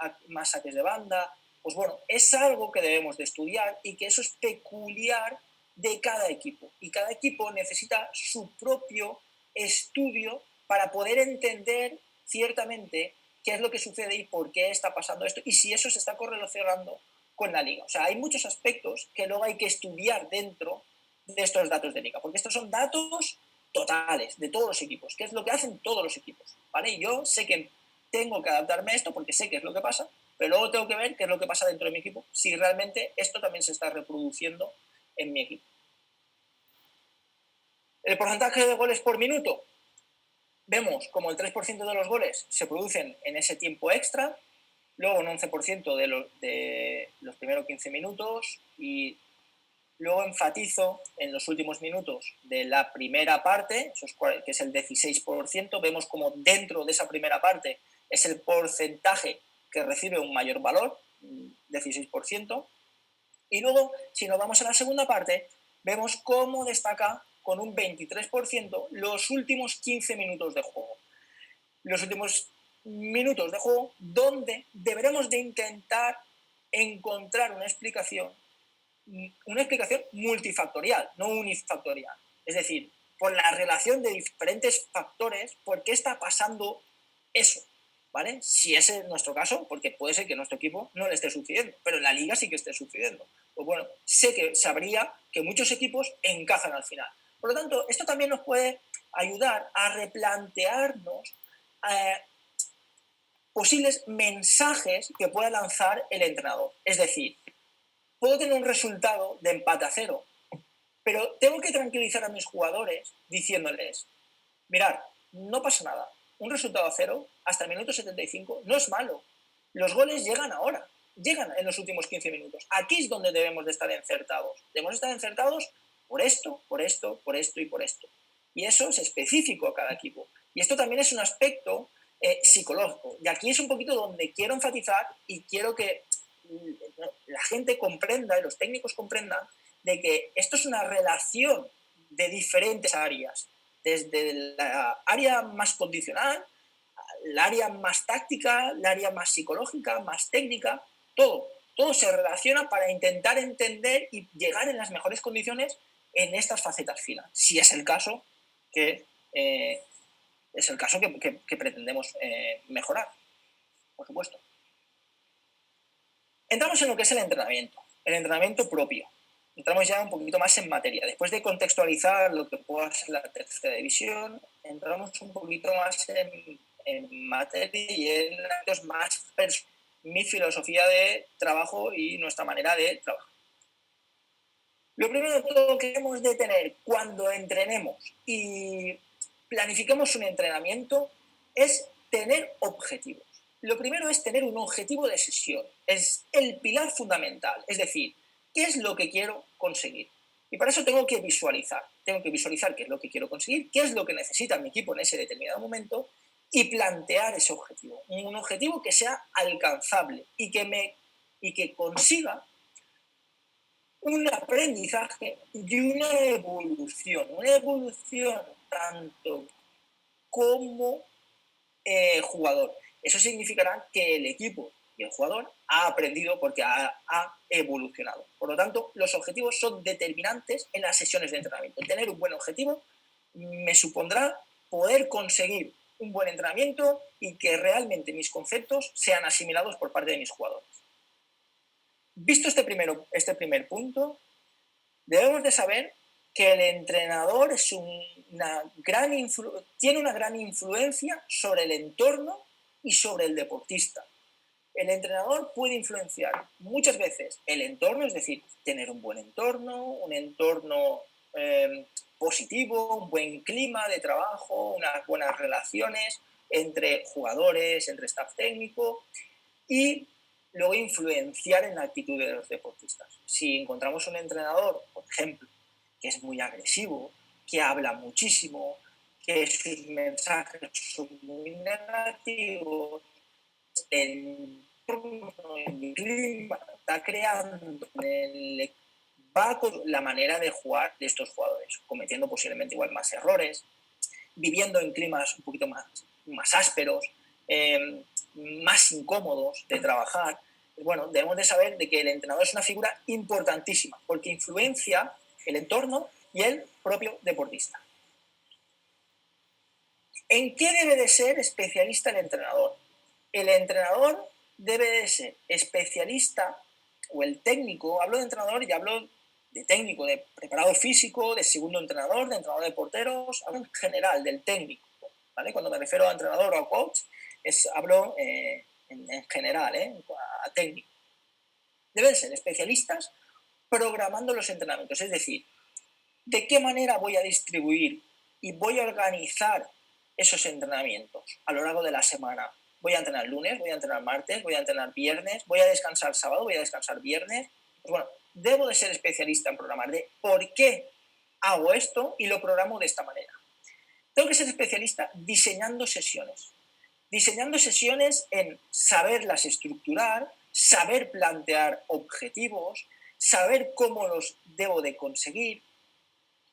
saques de banda. Pues bueno, es algo que debemos de estudiar y que eso es peculiar de cada equipo. Y cada equipo necesita su propio estudio para poder entender ciertamente qué es lo que sucede y por qué está pasando esto y si eso se está correlacionando con la liga. O sea, hay muchos aspectos que luego hay que estudiar dentro de estos datos de liga, porque estos son datos totales de todos los equipos, que es lo que hacen todos los equipos, ¿vale? Y yo sé que tengo que adaptarme a esto porque sé qué es lo que pasa, pero luego tengo que ver qué es lo que pasa dentro de mi equipo, si realmente esto también se está reproduciendo en mi equipo. El porcentaje de goles por minuto. Vemos como el 3% de los goles se producen en ese tiempo extra, luego un 11% de los primeros 15 minutos y luego enfatizo en los últimos minutos de la primera parte, que es el 16%, vemos como dentro de esa primera parte es el porcentaje que recibe un mayor valor, 16%, y luego si nos vamos a la segunda parte, vemos cómo destaca con un 23% los últimos 15 minutos de juego. Los últimos minutos de juego donde deberemos de intentar encontrar una explicación multifactorial, no unifactorial. Es decir, por la relación de diferentes factores, ¿por qué está pasando eso? ¿Vale? Si ese es nuestro caso, porque puede ser que nuestro equipo no le esté sucediendo, pero en la liga sí que esté sucediendo. Pues bueno, sabría que muchos equipos encajan al final. Por lo tanto, esto también nos puede ayudar a replantearnos posibles mensajes que pueda lanzar el entrenador. Es decir, puedo tener un resultado de empate a 0, pero tengo que tranquilizar a mis jugadores diciéndoles, mirad, no pasa nada, un resultado a 0 hasta el minuto 75 no es malo, los goles llegan ahora, llegan en los últimos 15 minutos, aquí es donde debemos de estar encertados, debemos estar encertados por esto, por esto, por esto y por esto, y eso es específico a cada equipo, y esto también es un aspecto psicológico, y aquí es un poquito donde quiero enfatizar y quiero que la gente comprenda y los técnicos comprendan de que esto es una relación de diferentes áreas, desde la área más condicional, la área más táctica, la área más psicológica, más técnica, todo se relaciona para intentar entender y llegar en las mejores condiciones en estas facetas finas, si es el caso que pretendemos mejorar, por supuesto. Entramos en lo que es el entrenamiento propio. Entramos ya un poquito más en materia. Después de contextualizar lo que pueda ser la tercera división, entramos un poquito más en materia y en más mi filosofía de trabajo y nuestra manera de trabajar. Lo primero de todo que debemos de tener cuando entrenemos y planifiquemos un entrenamiento es tener objetivos. Lo primero es tener un objetivo de sesión. Es el pilar fundamental. Es decir, ¿qué es lo que quiero conseguir? Y para eso tengo que visualizar. Tengo que visualizar qué es lo que quiero conseguir, qué es lo que necesita mi equipo en ese determinado momento y plantear ese objetivo. Un objetivo que sea alcanzable y que consiga un aprendizaje y una evolución tanto como jugador. Eso significará que el equipo y el jugador ha aprendido porque ha evolucionado. Por lo tanto, los objetivos son determinantes en las sesiones de entrenamiento. Tener un buen objetivo me supondrá poder conseguir un buen entrenamiento y que realmente mis conceptos sean asimilados por parte de mis jugadores. Visto este primer punto, debemos de saber que el entrenador tiene una gran influencia sobre el entorno y sobre el deportista. El entrenador puede influenciar muchas veces el entorno, es decir, tener un buen entorno, un entorno positivo, un buen clima de trabajo, unas buenas relaciones entre jugadores, entre staff técnico y luego influenciar en la actitud de los deportistas. Si encontramos un entrenador, por ejemplo, que es muy agresivo, que habla muchísimo, que sus mensajes son muy negativos, el el clima está creando la manera de jugar de estos jugadores, cometiendo posiblemente igual más errores, viviendo en climas un poquito más ásperos, más incómodos de trabajar. Bueno, debemos de saber de que el entrenador es una figura importantísima porque influencia el entorno y el propio deportista. ¿En qué debe de ser especialista el entrenador? El entrenador debe de ser especialista, o el técnico, hablo de entrenador y hablo de técnico, de preparador físico, de segundo entrenador, de entrenador de porteros, hablo en general del técnico, ¿vale? Cuando me refiero a entrenador o a coach, hablo en general, a técnico. Deben ser especialistas programando los entrenamientos, es decir, de qué manera voy a distribuir y voy a organizar esos entrenamientos a lo largo de la semana. Voy a entrenar lunes, voy a entrenar martes, voy a entrenar viernes, voy a descansar sábado, voy a descansar viernes. Pues bueno, debo de ser especialista en programar de por qué hago esto y lo programo de esta manera. Tengo que ser especialista diseñando sesiones. Diseñando sesiones en saberlas estructurar, saber plantear objetivos, saber cómo los debo de conseguir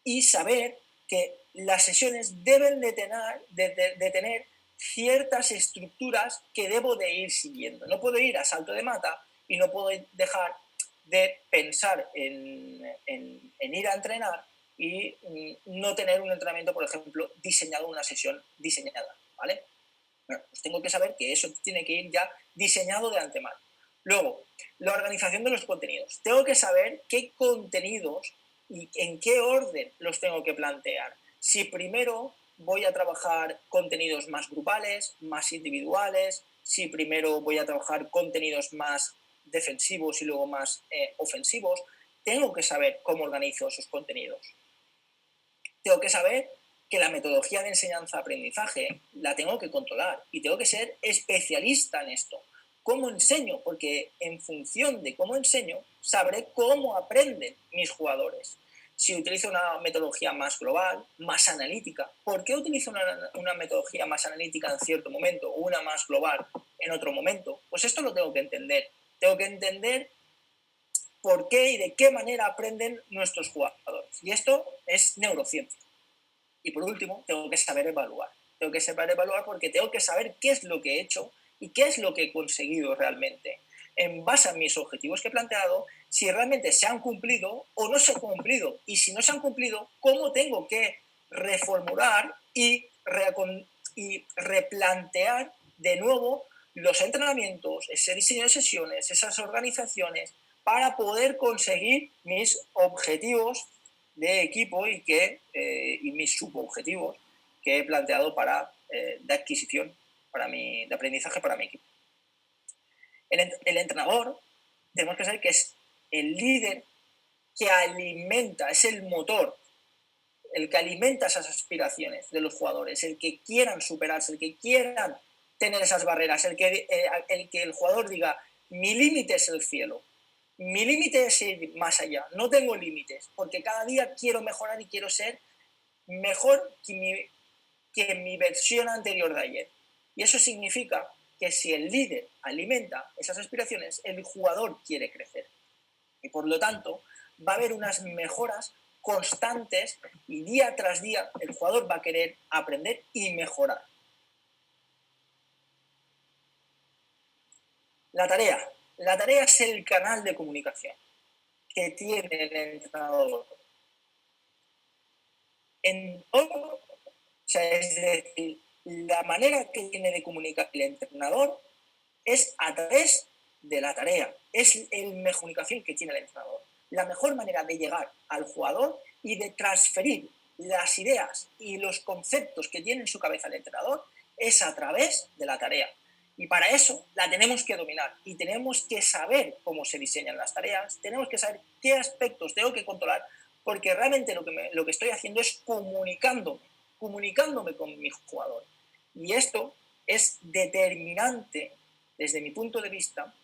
y saber que las sesiones deben de tener ciertas estructuras que debo de ir siguiendo. No puedo ir a salto de mata y no puedo dejar de pensar en ir a entrenar y no tener un entrenamiento, por ejemplo, diseñado, una sesión diseñada, ¿vale? Bueno, pues tengo que saber que eso tiene que ir ya diseñado de antemano. Luego, la organización de los contenidos. Tengo que saber qué contenidos y en qué orden los tengo que plantear. Si primero voy a trabajar contenidos más grupales, más individuales, si primero voy a trabajar contenidos más defensivos y luego más ofensivos, tengo que saber cómo organizo esos contenidos. Tengo que saber que la metodología de enseñanza-aprendizaje la tengo que controlar y tengo que ser especialista en esto. ¿Cómo enseño? Porque en función de cómo enseño, sabré cómo aprenden mis jugadores. Si utilizo una metodología más global, más analítica, ¿por qué utilizo una metodología más analítica en cierto momento o una más global en otro momento? Pues esto lo tengo que entender. Tengo que entender por qué y de qué manera aprenden nuestros jugadores. Y esto es neurociencia. Y por último, tengo que saber evaluar. Tengo que saber evaluar porque tengo que saber qué es lo que he hecho y qué es lo que he conseguido realmente. En base a mis objetivos que he planteado, si realmente se han cumplido o no se han cumplido. Y si no se han cumplido, ¿cómo tengo que reformular y replantear de nuevo los entrenamientos, ese diseño de sesiones, esas organizaciones, para poder conseguir mis objetivos de equipo y mis subobjetivos que he planteado de adquisición, de aprendizaje para mi equipo. El entrenador, tenemos que saber que es el líder que alimenta, es el motor, el que alimenta esas aspiraciones de los jugadores, el que quieran superarse, el que quieran tener esas barreras, el que el jugador diga, mi límite es el cielo, mi límite es ir más allá, no tengo límites, porque cada día quiero mejorar y quiero ser mejor que mi versión anterior de ayer. Y eso significa que si el líder alimenta esas aspiraciones, el jugador quiere crecer. Y por lo tanto, va a haber unas mejoras constantes y día tras día el jugador va a querer aprender y mejorar. La tarea es el canal de comunicación que tiene el entrenador. Es decir, la manera que tiene de comunicar el entrenador es a través de la tarea. Es la comunicación que tiene el entrenador. La mejor manera de llegar al jugador y de transferir las ideas y los conceptos que tiene en su cabeza el entrenador es a través de la tarea. Y para eso la tenemos que dominar y tenemos que saber cómo se diseñan las tareas, tenemos que saber qué aspectos tengo que controlar, porque realmente lo que estoy haciendo es comunicándome con mi jugador. Y esto es determinante, desde mi punto de vista,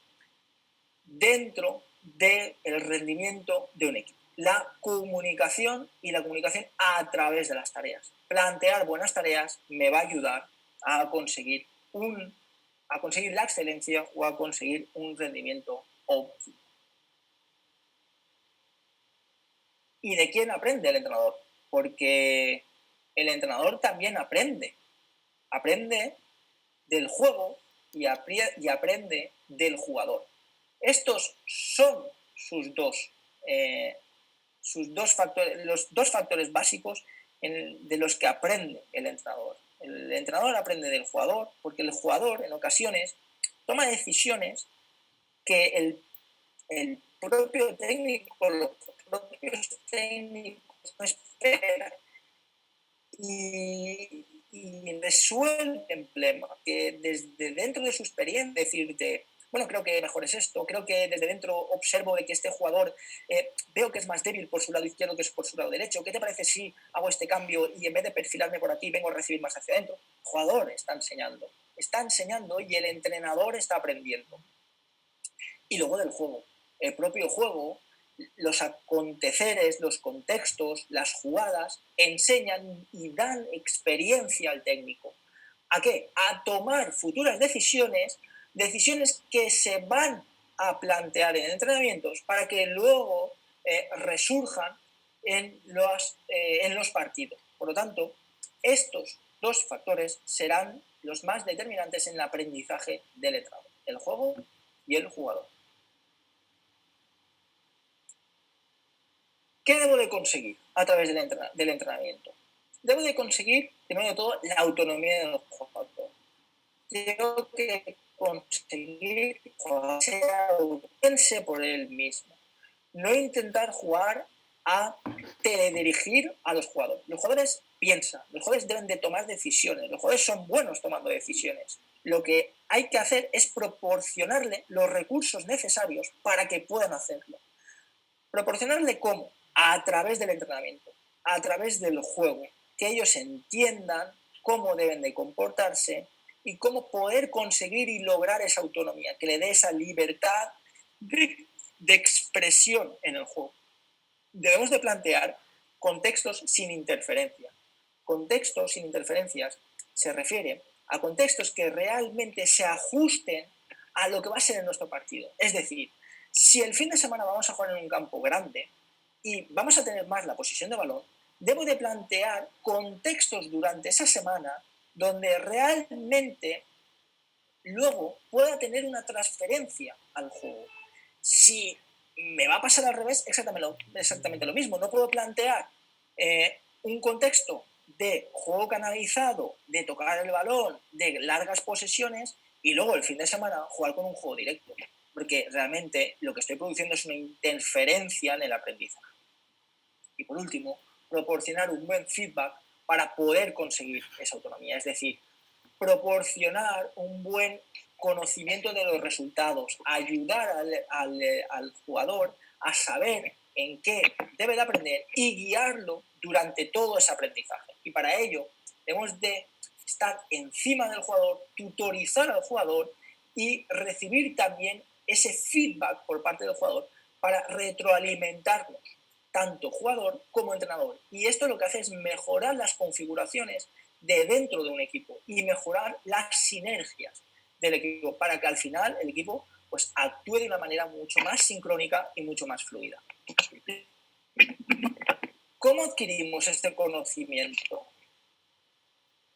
dentro del rendimiento de un equipo. La comunicación y la comunicación a través de las tareas. Plantear buenas tareas me va a ayudar a conseguir un a conseguir la excelencia o a conseguir un rendimiento óptimo. ¿Y de quién aprende el entrenador? Porque el entrenador también aprende. Aprende del juego y aprende del jugador. Estos son sus dos factores, los dos factores básicos de los que aprende el entrenador. El entrenador aprende del jugador porque el jugador en ocasiones toma decisiones que el propio técnico, los propios técnicos no esperan y resuelven problemas que desde dentro de su experiencia, decirte, bueno, creo que mejor es esto, creo que desde dentro observo de que este jugador veo que es más débil por su lado izquierdo que por su lado derecho, ¿qué te parece si hago este cambio y en vez de perfilarme por aquí vengo a recibir más hacia adentro? El jugador está enseñando y el entrenador está aprendiendo. Y luego del juego, el propio juego, los aconteceres, los contextos, las jugadas enseñan y dan experiencia al técnico. ¿A qué? A tomar futuras decisiones que se van a plantear en entrenamientos para que luego resurjan en los partidos. Por lo tanto, estos dos factores serán los más determinantes en el aprendizaje del entrenador, el juego y el jugador. ¿Qué debo de conseguir a través del entrenamiento? Debo de conseguir, primero de todo, la autonomía del jugador. Tengo que conseguir que piense por él mismo. No intentar jugar a teledirigir a los jugadores. Los jugadores piensan, los jugadores deben de tomar decisiones, los jugadores son buenos tomando decisiones. Lo que hay que hacer es proporcionarle los recursos necesarios para que puedan hacerlo. ¿Proporcionarle cómo? A través del entrenamiento, a través del juego, que ellos entiendan cómo deben de comportarse y cómo poder conseguir y lograr esa autonomía, que le dé esa libertad de expresión en el juego. Debemos de plantear contextos sin interferencia. Contextos sin interferencias se refiere a contextos que realmente se ajusten a lo que va a ser en nuestro partido. Es decir, si el fin de semana vamos a jugar en un campo grande y vamos a tener más la posesión de balón, debo de plantear contextos durante esa semana donde realmente luego pueda tener una transferencia al juego. Si me va a pasar al revés, exactamente lo mismo. No puedo plantear un contexto de juego canalizado, de tocar el balón, de largas posesiones y luego el fin de semana jugar con un juego directo. Porque realmente lo que estoy produciendo es una interferencia en el aprendizaje. Y por último, proporcionar un buen feedback para poder conseguir esa autonomía. Es decir, proporcionar un buen conocimiento de los resultados, ayudar al jugador a saber en qué debe de aprender y guiarlo durante todo ese aprendizaje. Y para ello debemos de estar encima del jugador, tutorizar al jugador y recibir también ese feedback por parte del jugador para retroalimentarnos, tanto jugador como entrenador. Y esto lo que hace es mejorar las configuraciones de dentro de un equipo y mejorar las sinergias del equipo para que al final el equipo pues, actúe de una manera mucho más sincrónica y mucho más fluida. ¿Cómo adquirimos este conocimiento?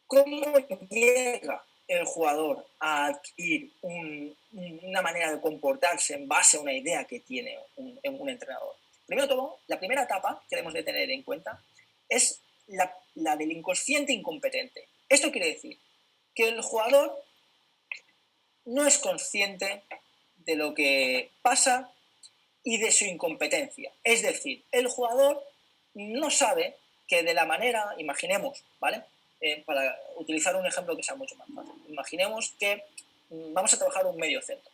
¿Cómo llega el jugador a adquirir una manera de comportarse en base a una idea que tiene un entrenador? Primero de todo, la primera etapa que debemos de tener en cuenta es la del inconsciente incompetente. Esto quiere decir que el jugador no es consciente de lo que pasa y de su incompetencia. Es decir, el jugador no sabe que de la manera, imaginemos, ¿vale? Para utilizar un ejemplo que sea mucho más fácil. Imaginemos que vamos a trabajar un medio centro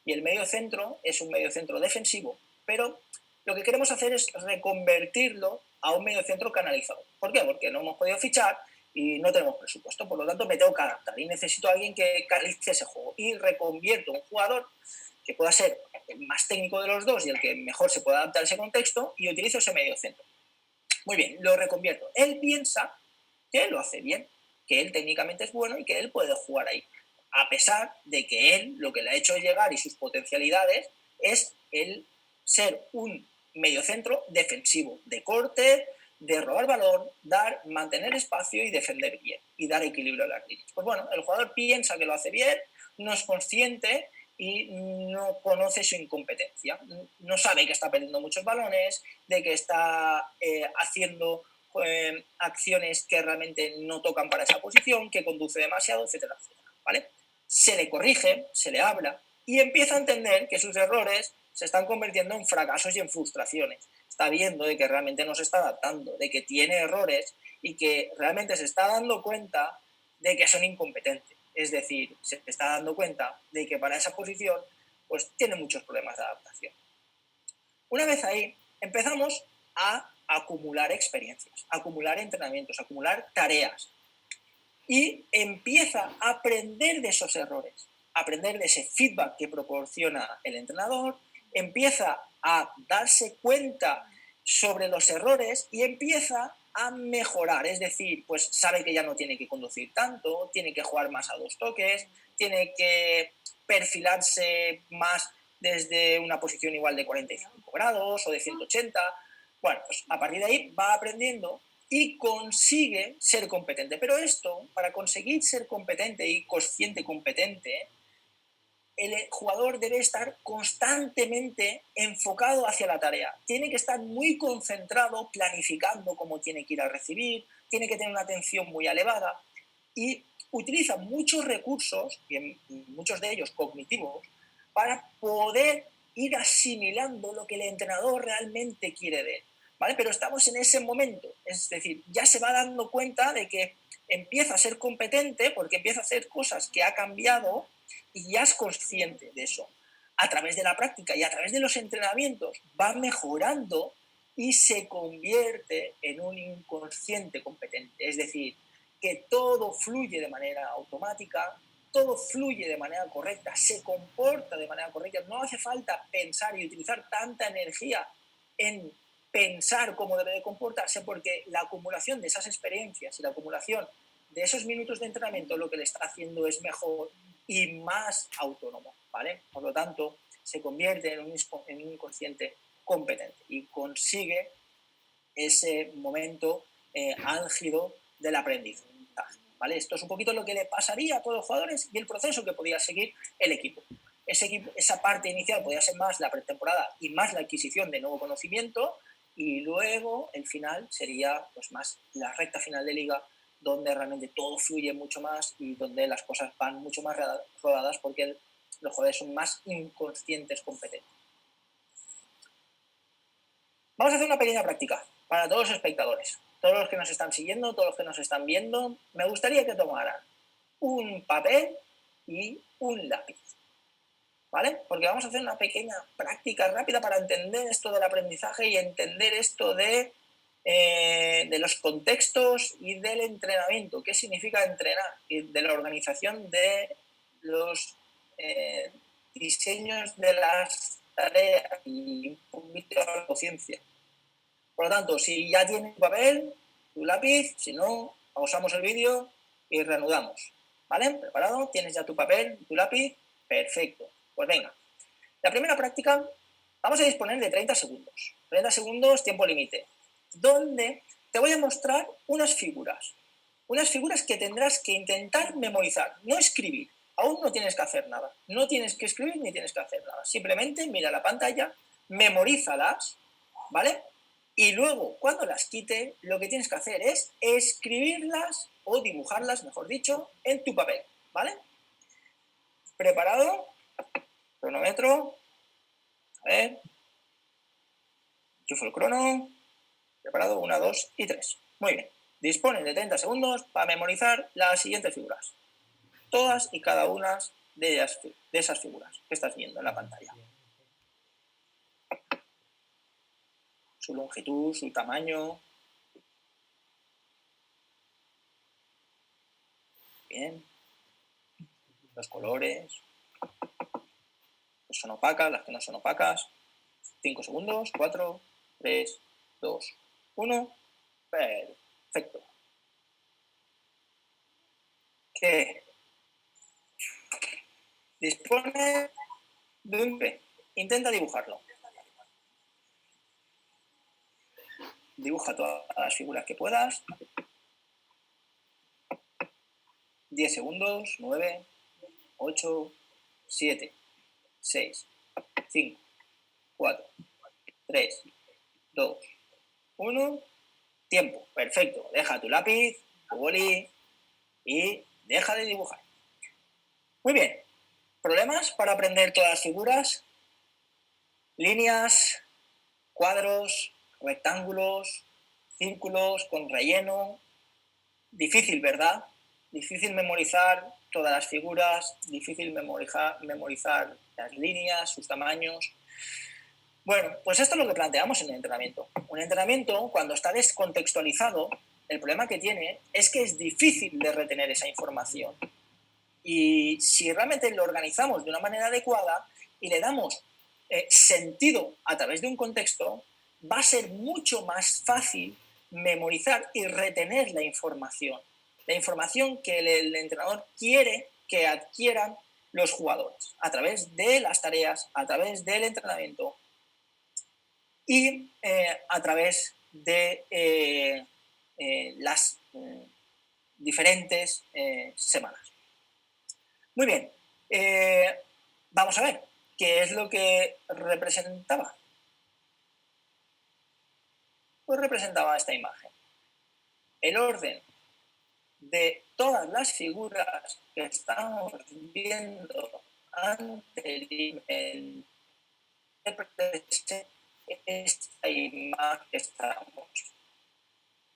y el medio centro es un medio centro defensivo, pero lo que queremos hacer es reconvertirlo a un medio centro canalizado. ¿Por qué? Porque no hemos podido fichar y no tenemos presupuesto, por lo tanto me tengo que adaptar y necesito a alguien que canalice ese juego y reconvierto a un jugador que pueda ser el más técnico de los dos y el que mejor se pueda adaptar a ese contexto y utilizo ese medio centro. Muy bien, lo reconvierto. Él piensa que él lo hace bien, que él técnicamente es bueno y que él puede jugar ahí. a pesar de que él lo que le ha hecho llegar y sus potencialidades es el ser un mediocentro defensivo, de corte, de robar balón, mantener espacio y defender bien, y dar equilibrio a las líneas. Pues bueno, el jugador piensa que lo hace bien, no es consciente y no conoce su incompetencia. No sabe que está perdiendo muchos balones, de que está haciendo acciones que realmente no tocan para esa posición, que conduce demasiado, etcétera, etcétera, ¿vale? Se le corrige, se le habla y empieza a entender que sus errores se están convirtiendo en fracasos y en frustraciones. Está viendo de que realmente no se está adaptando, de que tiene errores y que realmente se está dando cuenta de que son incompetentes. Es decir, se está dando cuenta de que para esa posición pues tiene muchos problemas de adaptación. Una vez ahí, empezamos a acumular experiencias, acumular entrenamientos, acumular tareas y empieza a aprender de esos errores, aprender de ese feedback que proporciona el entrenador, empieza a darse cuenta sobre los errores y empieza a mejorar, es decir, pues sabe que ya no tiene que conducir tanto, tiene que jugar más a 2 toques, tiene que perfilarse más desde una posición igual de 45 grados o de 180. Bueno, pues a partir de ahí va aprendiendo y consigue ser competente. Pero esto, para conseguir ser competente y consciente competente, el jugador debe estar constantemente enfocado hacia la tarea. Tiene que estar muy concentrado, planificando cómo tiene que ir a recibir, tiene que tener una atención muy elevada y utiliza muchos recursos, y muchos de ellos cognitivos, para poder ir asimilando lo que el entrenador realmente quiere de él, ¿vale? Pero estamos en ese momento, es decir, ya se va dando cuenta de que empieza a ser competente porque empieza a hacer cosas que ha cambiado y ya es consciente de eso. A través de la práctica y a través de los entrenamientos va mejorando y se convierte en un inconsciente competente. Es decir, que todo fluye de manera automática, todo fluye de manera correcta, se comporta de manera correcta. No hace falta pensar y utilizar tanta energía en pensar cómo debe de comportarse, porque la acumulación de esas experiencias y la acumulación de esos minutos de entrenamiento lo que le está haciendo es mejor y más autónomo, ¿vale? Por lo tanto, se convierte en un inconsciente competente y consigue ese momento álgido del aprendizaje, ¿vale? Esto es un poquito lo que le pasaría a todos los jugadores y el proceso que podía seguir el equipo. Esa parte inicial podía ser más la pretemporada y más la adquisición de nuevo conocimiento, y luego el final sería pues más la recta final de liga, donde realmente todo fluye mucho más y donde las cosas van mucho más rodadas porque los jugadores son más inconscientes competentes. Vamos a hacer una pequeña práctica para todos los espectadores, todos los que nos están siguiendo, todos los que nos están viendo. Me gustaría que tomaran un papel y un lápiz, ¿vale? Porque vamos a hacer una pequeña práctica rápida para entender esto del aprendizaje y entender esto de los contextos y del entrenamiento, qué significa entrenar, y de la organización de los diseños de las tareas y un poquito de la conciencia. Por lo tanto, si ya tienes tu papel, tu lápiz, si no, pausamos el vídeo y reanudamos, ¿vale? ¿Preparado? ¿Tienes ya tu papel, tu lápiz? Perfecto. Pues venga. La primera práctica, vamos a disponer de 30 segundos. 30 segundos, tiempo límite, donde te voy a mostrar unas figuras que tendrás que intentar memorizar, no escribir. Aún no tienes que hacer nada, no tienes que escribir ni tienes que hacer nada. Simplemente mira la pantalla, memorízalas, ¿vale? Y luego, cuando las quite, lo que tienes que hacer es escribirlas o dibujarlas, mejor dicho, en tu papel, ¿vale? ¿Preparado? Cronómetro. A ver. Enchufo el crono. Preparado, 1, 2 y 3. Muy bien. Disponen de 30 segundos para memorizar las siguientes figuras. Todas y cada una de esas figuras que estás viendo en la pantalla. Su longitud, su tamaño. Bien. Los colores. Las son opacas, las que no son opacas. 5 segundos. 4, 3, 2, 1. Perfecto. ¿Qué? Dispone de un P. Intenta dibujarlo. Dibuja todas las figuras que puedas. 10 segundos. 9, 8, 7, 6, 5, 4, 3, 2, 1. Tiempo. Perfecto. Deja tu lápiz, tu boli y deja de dibujar. Muy bien. ¿Problemas para aprender todas las figuras? Líneas, cuadros, rectángulos, círculos con relleno. Difícil, ¿verdad? Difícil memorizar todas las figuras, difícil memorizar las líneas, sus tamaños. Bueno, pues esto es lo que planteamos en el entrenamiento. Un entrenamiento, cuando está descontextualizado, el problema que tiene es que es difícil de retener esa información. Y si realmente lo organizamos de una manera adecuada y le damos sentido a través de un contexto, va a ser mucho más fácil memorizar y retener la información que el entrenador quiere que adquieran los jugadores a través de las tareas, a través del entrenamiento y a través de las diferentes semanas. Muy bien, vamos a ver qué es lo que representaba. Pues representaba esta imagen. El orden de todas las figuras que estamos viendo anteriormente esta imagen que estamos.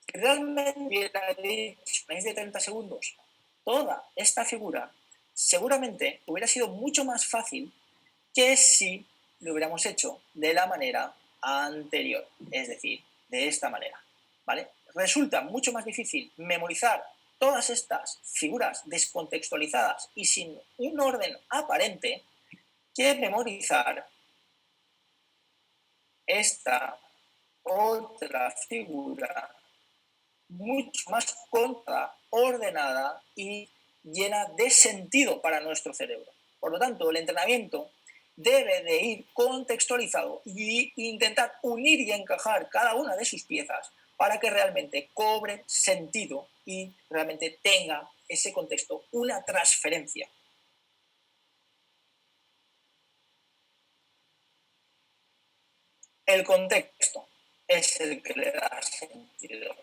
Si realmente hubiera dicho en de 30 segundos toda esta figura, seguramente hubiera sido mucho más fácil que si lo hubiéramos hecho de la manera anterior, es decir, de esta manera, ¿vale? Resulta mucho más difícil memorizar todas estas figuras descontextualizadas y sin un orden aparente que memorizar esta otra figura mucho más ordenada y llena de sentido para nuestro cerebro. Por lo tanto, el entrenamiento debe de ir contextualizado e intentar unir y encajar cada una de sus piezas para que realmente cobre sentido y realmente tenga ese contexto una transferencia. El contexto es el que le da sentido.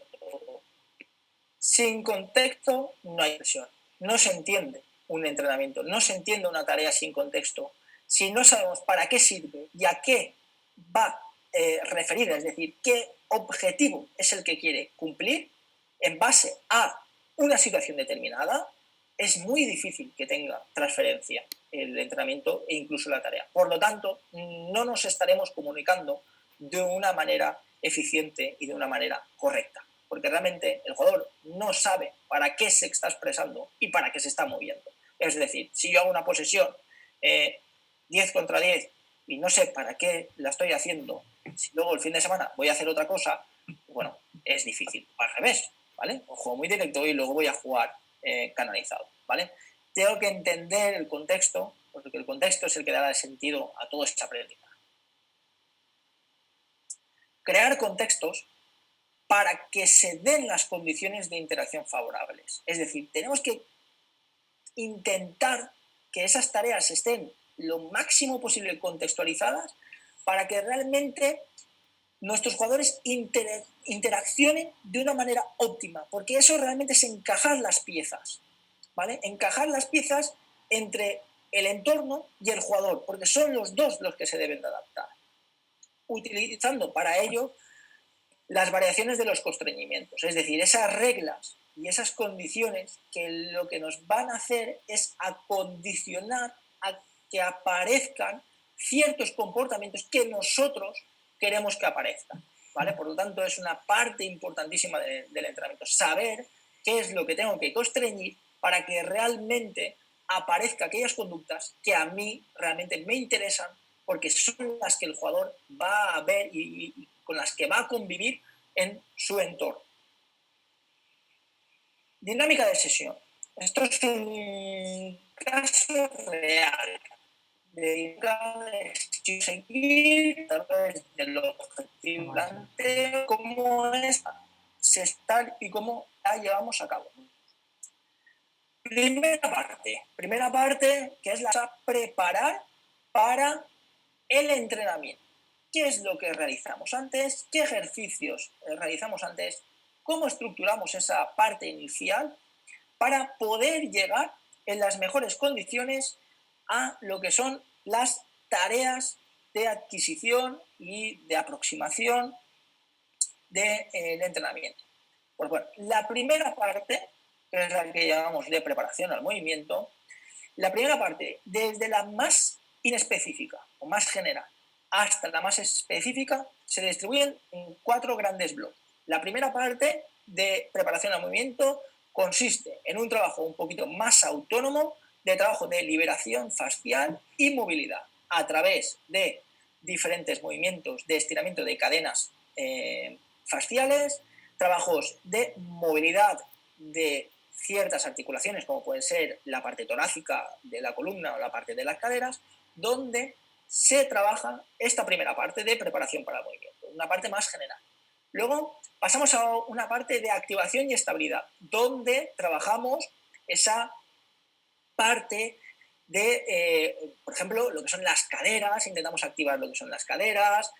Sin contexto no hay presión. No se entiende un entrenamiento, no se entiende una tarea sin contexto. Si no sabemos para qué sirve y a qué va referida, es decir, qué objetivo es el que quiere cumplir en base a una situación determinada, es muy difícil que tenga transferencia el entrenamiento e incluso la tarea. Por lo tanto, no nos estaremos comunicando de una manera eficiente y de una manera correcta, porque realmente el jugador no sabe para qué se está expresando y para qué se está moviendo. Es decir, si yo hago una posesión 10 contra 10 y no sé para qué la estoy haciendo, si luego el fin de semana voy a hacer otra cosa, bueno, es difícil. Al revés, ¿vale? O juego muy directo y luego voy a jugar canalizado, ¿vale? Tengo que entender el contexto, porque el contexto es el que da sentido a todo este aprendizaje. Crear contextos para que se den las condiciones de interacción favorables. Es decir, tenemos que intentar que esas tareas estén lo máximo posible contextualizadas para que realmente nuestros jugadores interaccionen de una manera óptima, porque eso realmente es encajar las piezas, ¿vale? Encajar las piezas entre el entorno y el jugador, porque son los dos los que se deben de adaptar, utilizando para ello las variaciones de los constreñimientos, es decir, esas reglas y esas condiciones que lo que nos van a hacer es acondicionar a que aparezcan ciertos comportamientos que nosotros queremos que aparezcan, ¿vale? Por lo tanto, es una parte importantísima del entrenamiento, saber qué es lo que tengo que constreñir para que realmente aparezcan aquellas conductas que a mí realmente me interesan, porque son las que el jugador va a ver y con las que va a convivir en su entorno. Dinámica de sesión. Esto es un caso real, dedicado a seguir a través del objetivo planteo, cómo es se está y cómo la llevamos a cabo. Primera parte, que es la preparar para el entrenamiento. ¿Qué es lo que realizamos antes? ¿Qué ejercicios realizamos antes? ¿Cómo estructuramos esa parte inicial para poder llegar en las mejores condiciones a lo que son las tareas de adquisición y de aproximación del entrenamiento? Pues bueno, la primera parte, que es la que llamamos de preparación al movimiento, la primera parte, desde la más inespecífica o más general hasta la más específica, se distribuyen en 4 grandes bloques. La primera parte de preparación al movimiento consiste en un trabajo un poquito más autónomo, de trabajo de liberación facial y movilidad, a través de diferentes movimientos de estiramiento de cadenas faciales, trabajos de movilidad de ciertas articulaciones, como pueden ser la parte torácica de la columna o la parte de las caderas, donde se trabaja esta primera parte de preparación para el movimiento, una parte más general. Luego pasamos a una parte de activación y estabilidad, donde trabajamos esa parte de, por ejemplo, lo que son las caderas, intentamos activar lo que son las caderas,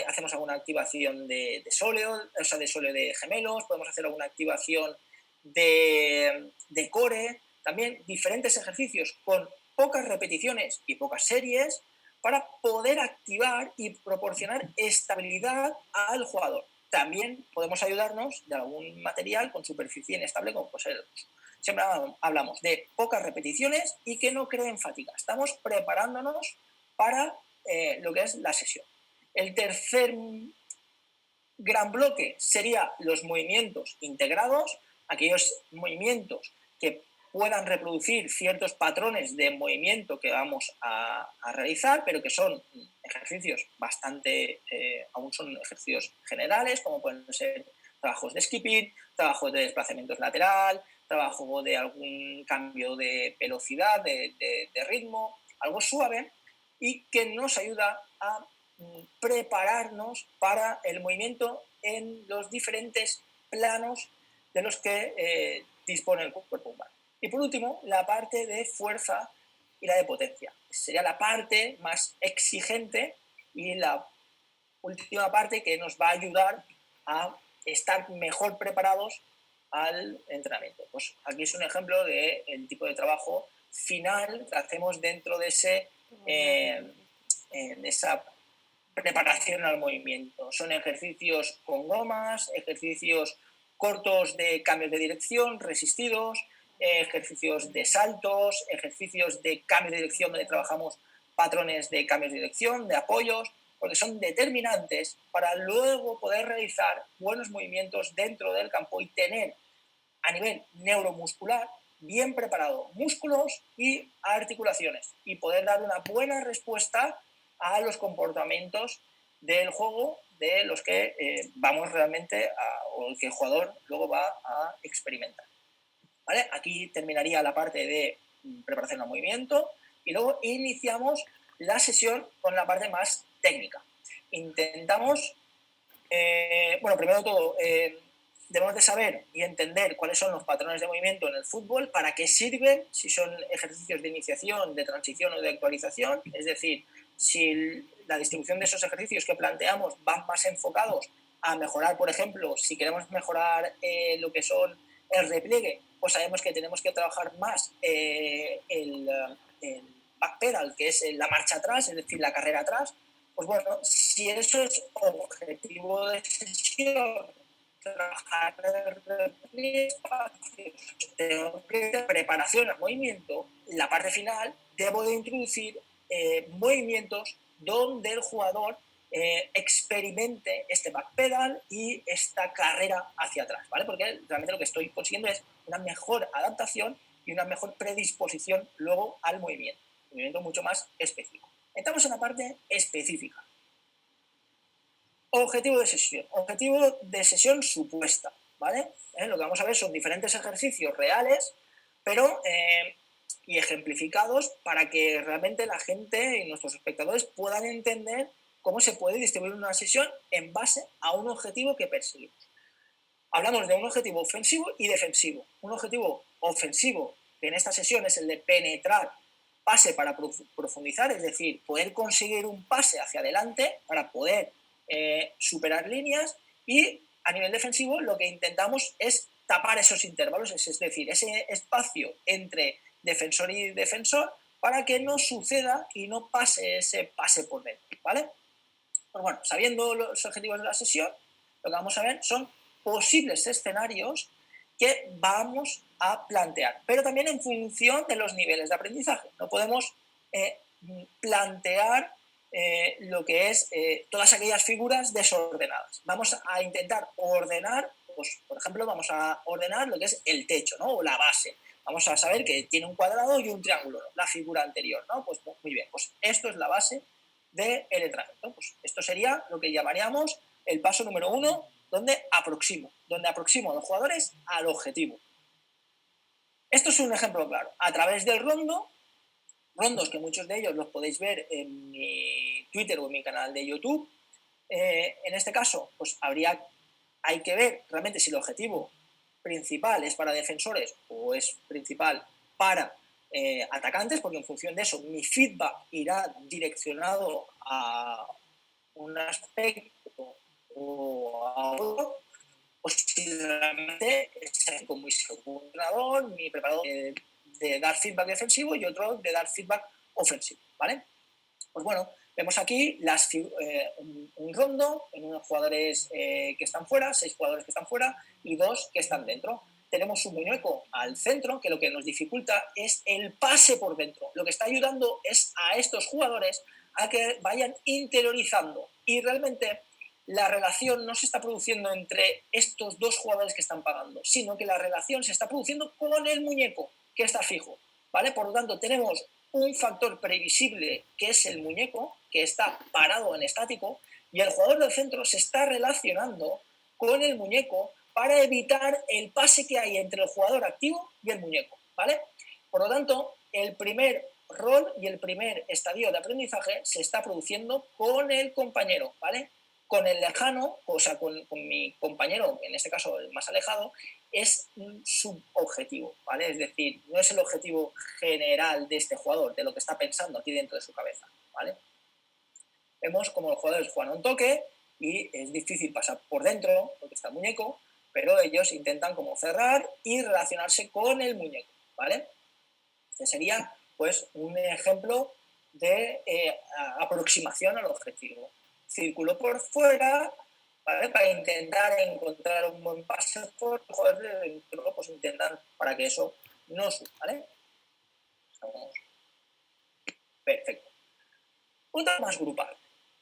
hacemos alguna activación de sóleo, o sea, de sóleo de gemelos, podemos hacer alguna activación de core, también diferentes ejercicios con pocas repeticiones y pocas series para poder activar y proporcionar estabilidad al jugador. También podemos ayudarnos de algún material con superficie inestable, como puede ser. Siempre hablamos de pocas repeticiones y que no creen fatiga. Estamos preparándonos para lo que es la sesión. El tercer gran bloque sería los movimientos integrados, aquellos movimientos que puedan reproducir ciertos patrones de movimiento que vamos a realizar, pero que son ejercicios bastante, aún son ejercicios generales, como pueden ser trabajos de skipping, trabajos de desplazamientos lateral, trabajo de algún cambio de velocidad, de ritmo, algo suave, y que nos ayuda a prepararnos para el movimiento en los diferentes planos de los que dispone el cuerpo humano. Y por último, la parte de fuerza y la de potencia. Sería la parte más exigente y la última parte que nos va a ayudar a estar mejor preparados al entrenamiento. Pues aquí es un ejemplo del tipo de trabajo final que hacemos dentro de esa preparación al movimiento. Son ejercicios con gomas, ejercicios cortos de cambios de dirección, resistidos, ejercicios de saltos, ejercicios de cambio de dirección donde trabajamos patrones de cambios de dirección, de apoyos, porque son determinantes para luego poder realizar buenos movimientos dentro del campo y tener a nivel neuromuscular bien preparado músculos y articulaciones y poder dar una buena respuesta a los comportamientos del juego de los que vamos realmente o el que el jugador luego va a experimentar. ¿Vale? Aquí terminaría la parte de preparación al movimiento y luego iniciamos la sesión con la parte más técnica. Intentamos, bueno, primero de todo, debemos de saber y entender cuáles son los patrones de movimiento en el fútbol, para qué sirven, si son ejercicios de iniciación, de transición o de actualización, es decir, si la distribución de esos ejercicios que planteamos van más enfocados a mejorar, por ejemplo, si queremos mejorar lo que son el repliegue, pues sabemos que tenemos que trabajar más el backpedal, que es la marcha atrás, es decir, la carrera atrás. Pues bueno, si eso es objetivo de sesión, trabajar de preparación al movimiento, la parte final debo de introducir movimientos donde el jugador experimente este backpedal y esta carrera hacia atrás, ¿vale? Porque realmente lo que estoy consiguiendo es una mejor adaptación y una mejor predisposición luego al movimiento, un movimiento mucho más específico. Entramos en la parte específica. Objetivo de sesión supuesta, ¿vale? Lo que vamos a ver son diferentes ejercicios reales, pero y ejemplificados para que realmente la gente y nuestros espectadores puedan entender cómo se puede distribuir una sesión en base a un objetivo que perseguimos. Hablamos de un objetivo ofensivo y defensivo. Un objetivo ofensivo, que en esta sesión es el de penetrar, pase para profundizar, es decir, poder conseguir un pase hacia adelante para poder superar líneas, y a nivel defensivo lo que intentamos es tapar esos intervalos, es decir, ese espacio entre defensor y defensor para que no suceda y no pase ese pase por dentro, ¿vale? Pues bueno, sabiendo los objetivos de la sesión, lo que vamos a ver son posibles escenarios que vamos a plantear, pero también en función de los niveles de aprendizaje. No podemos plantear lo que es todas aquellas figuras desordenadas. Vamos a intentar ordenar, pues, por ejemplo, vamos a ordenar lo que es el techo, ¿no? O la base. Vamos a saber que tiene un cuadrado y un triángulo, ¿no? La figura anterior, ¿no? Pues muy bien, pues esto es la base del entrenamiento. Pues esto sería lo que llamaríamos el paso número 1, donde aproximo a los jugadores al objetivo. Esto es un ejemplo claro. A través del rondos que muchos de ellos los podéis ver en mi Twitter o en mi canal de YouTube. En este caso, pues hay que ver realmente si el objetivo principal es para defensores o es principal para atacantes, porque en función de eso mi feedback irá direccionado a un aspecto o a otro, o si realmente es con mi segundo entrenador, mi preparador de dar feedback defensivo y otro de dar feedback ofensivo, ¿vale? Pues bueno, vemos aquí un rondo en unos jugadores que están fuera, 6 jugadores que están fuera y 2 que están dentro. Tenemos un muñeco al centro que lo que nos dificulta es el pase por dentro. Lo que está ayudando es a estos jugadores a que vayan interiorizando, y realmente la relación no se está produciendo entre estos dos jugadores que están pagando, sino que la relación se está produciendo con el muñeco que está fijo, ¿vale? Por lo tanto, tenemos un factor previsible que es el muñeco, que está parado en estático, y el jugador del centro se está relacionando con el muñeco para evitar el pase que hay entre el jugador activo y el muñeco, ¿vale? Por lo tanto, el primer rol y el primer estadio de aprendizaje se está produciendo con el compañero, ¿vale? Con el lejano, o sea, con mi compañero, en este caso el más alejado, es un subobjetivo, ¿vale? Es decir, no es el objetivo general de este jugador, de lo que está pensando aquí dentro de su cabeza, ¿vale? Vemos como los jugadores juegan un toque y es difícil pasar por dentro, porque está el muñeco, pero ellos intentan como cerrar y relacionarse con el muñeco, ¿vale? Este sería, pues, un ejemplo de aproximación al objetivo. Círculo por fuera, ¿vale? Para intentar encontrar un buen pase por el jugador de dentro, pues intentar para que eso no suba, ¿vale? Perfecto. Un trabajo más grupal.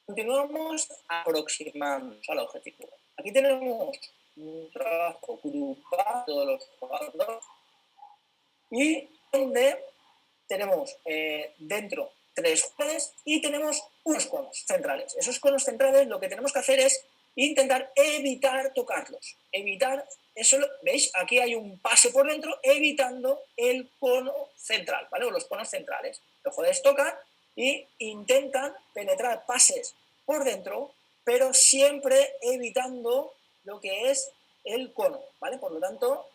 Continuamos aproximándonos al objetivo. Aquí tenemos un trabajo grupal de todos los jugadores y donde tenemos dentro 3 jugadores y tenemos unos conos centrales. Esos conos centrales lo que tenemos que hacer es intentar evitar tocarlos. Evitar eso, ¿veis? Aquí hay un pase por dentro evitando el cono central, ¿vale? O los conos centrales. Los jugadores tocan y intentan penetrar pases por dentro, pero siempre evitando lo que es el cono, ¿vale? Por lo tanto,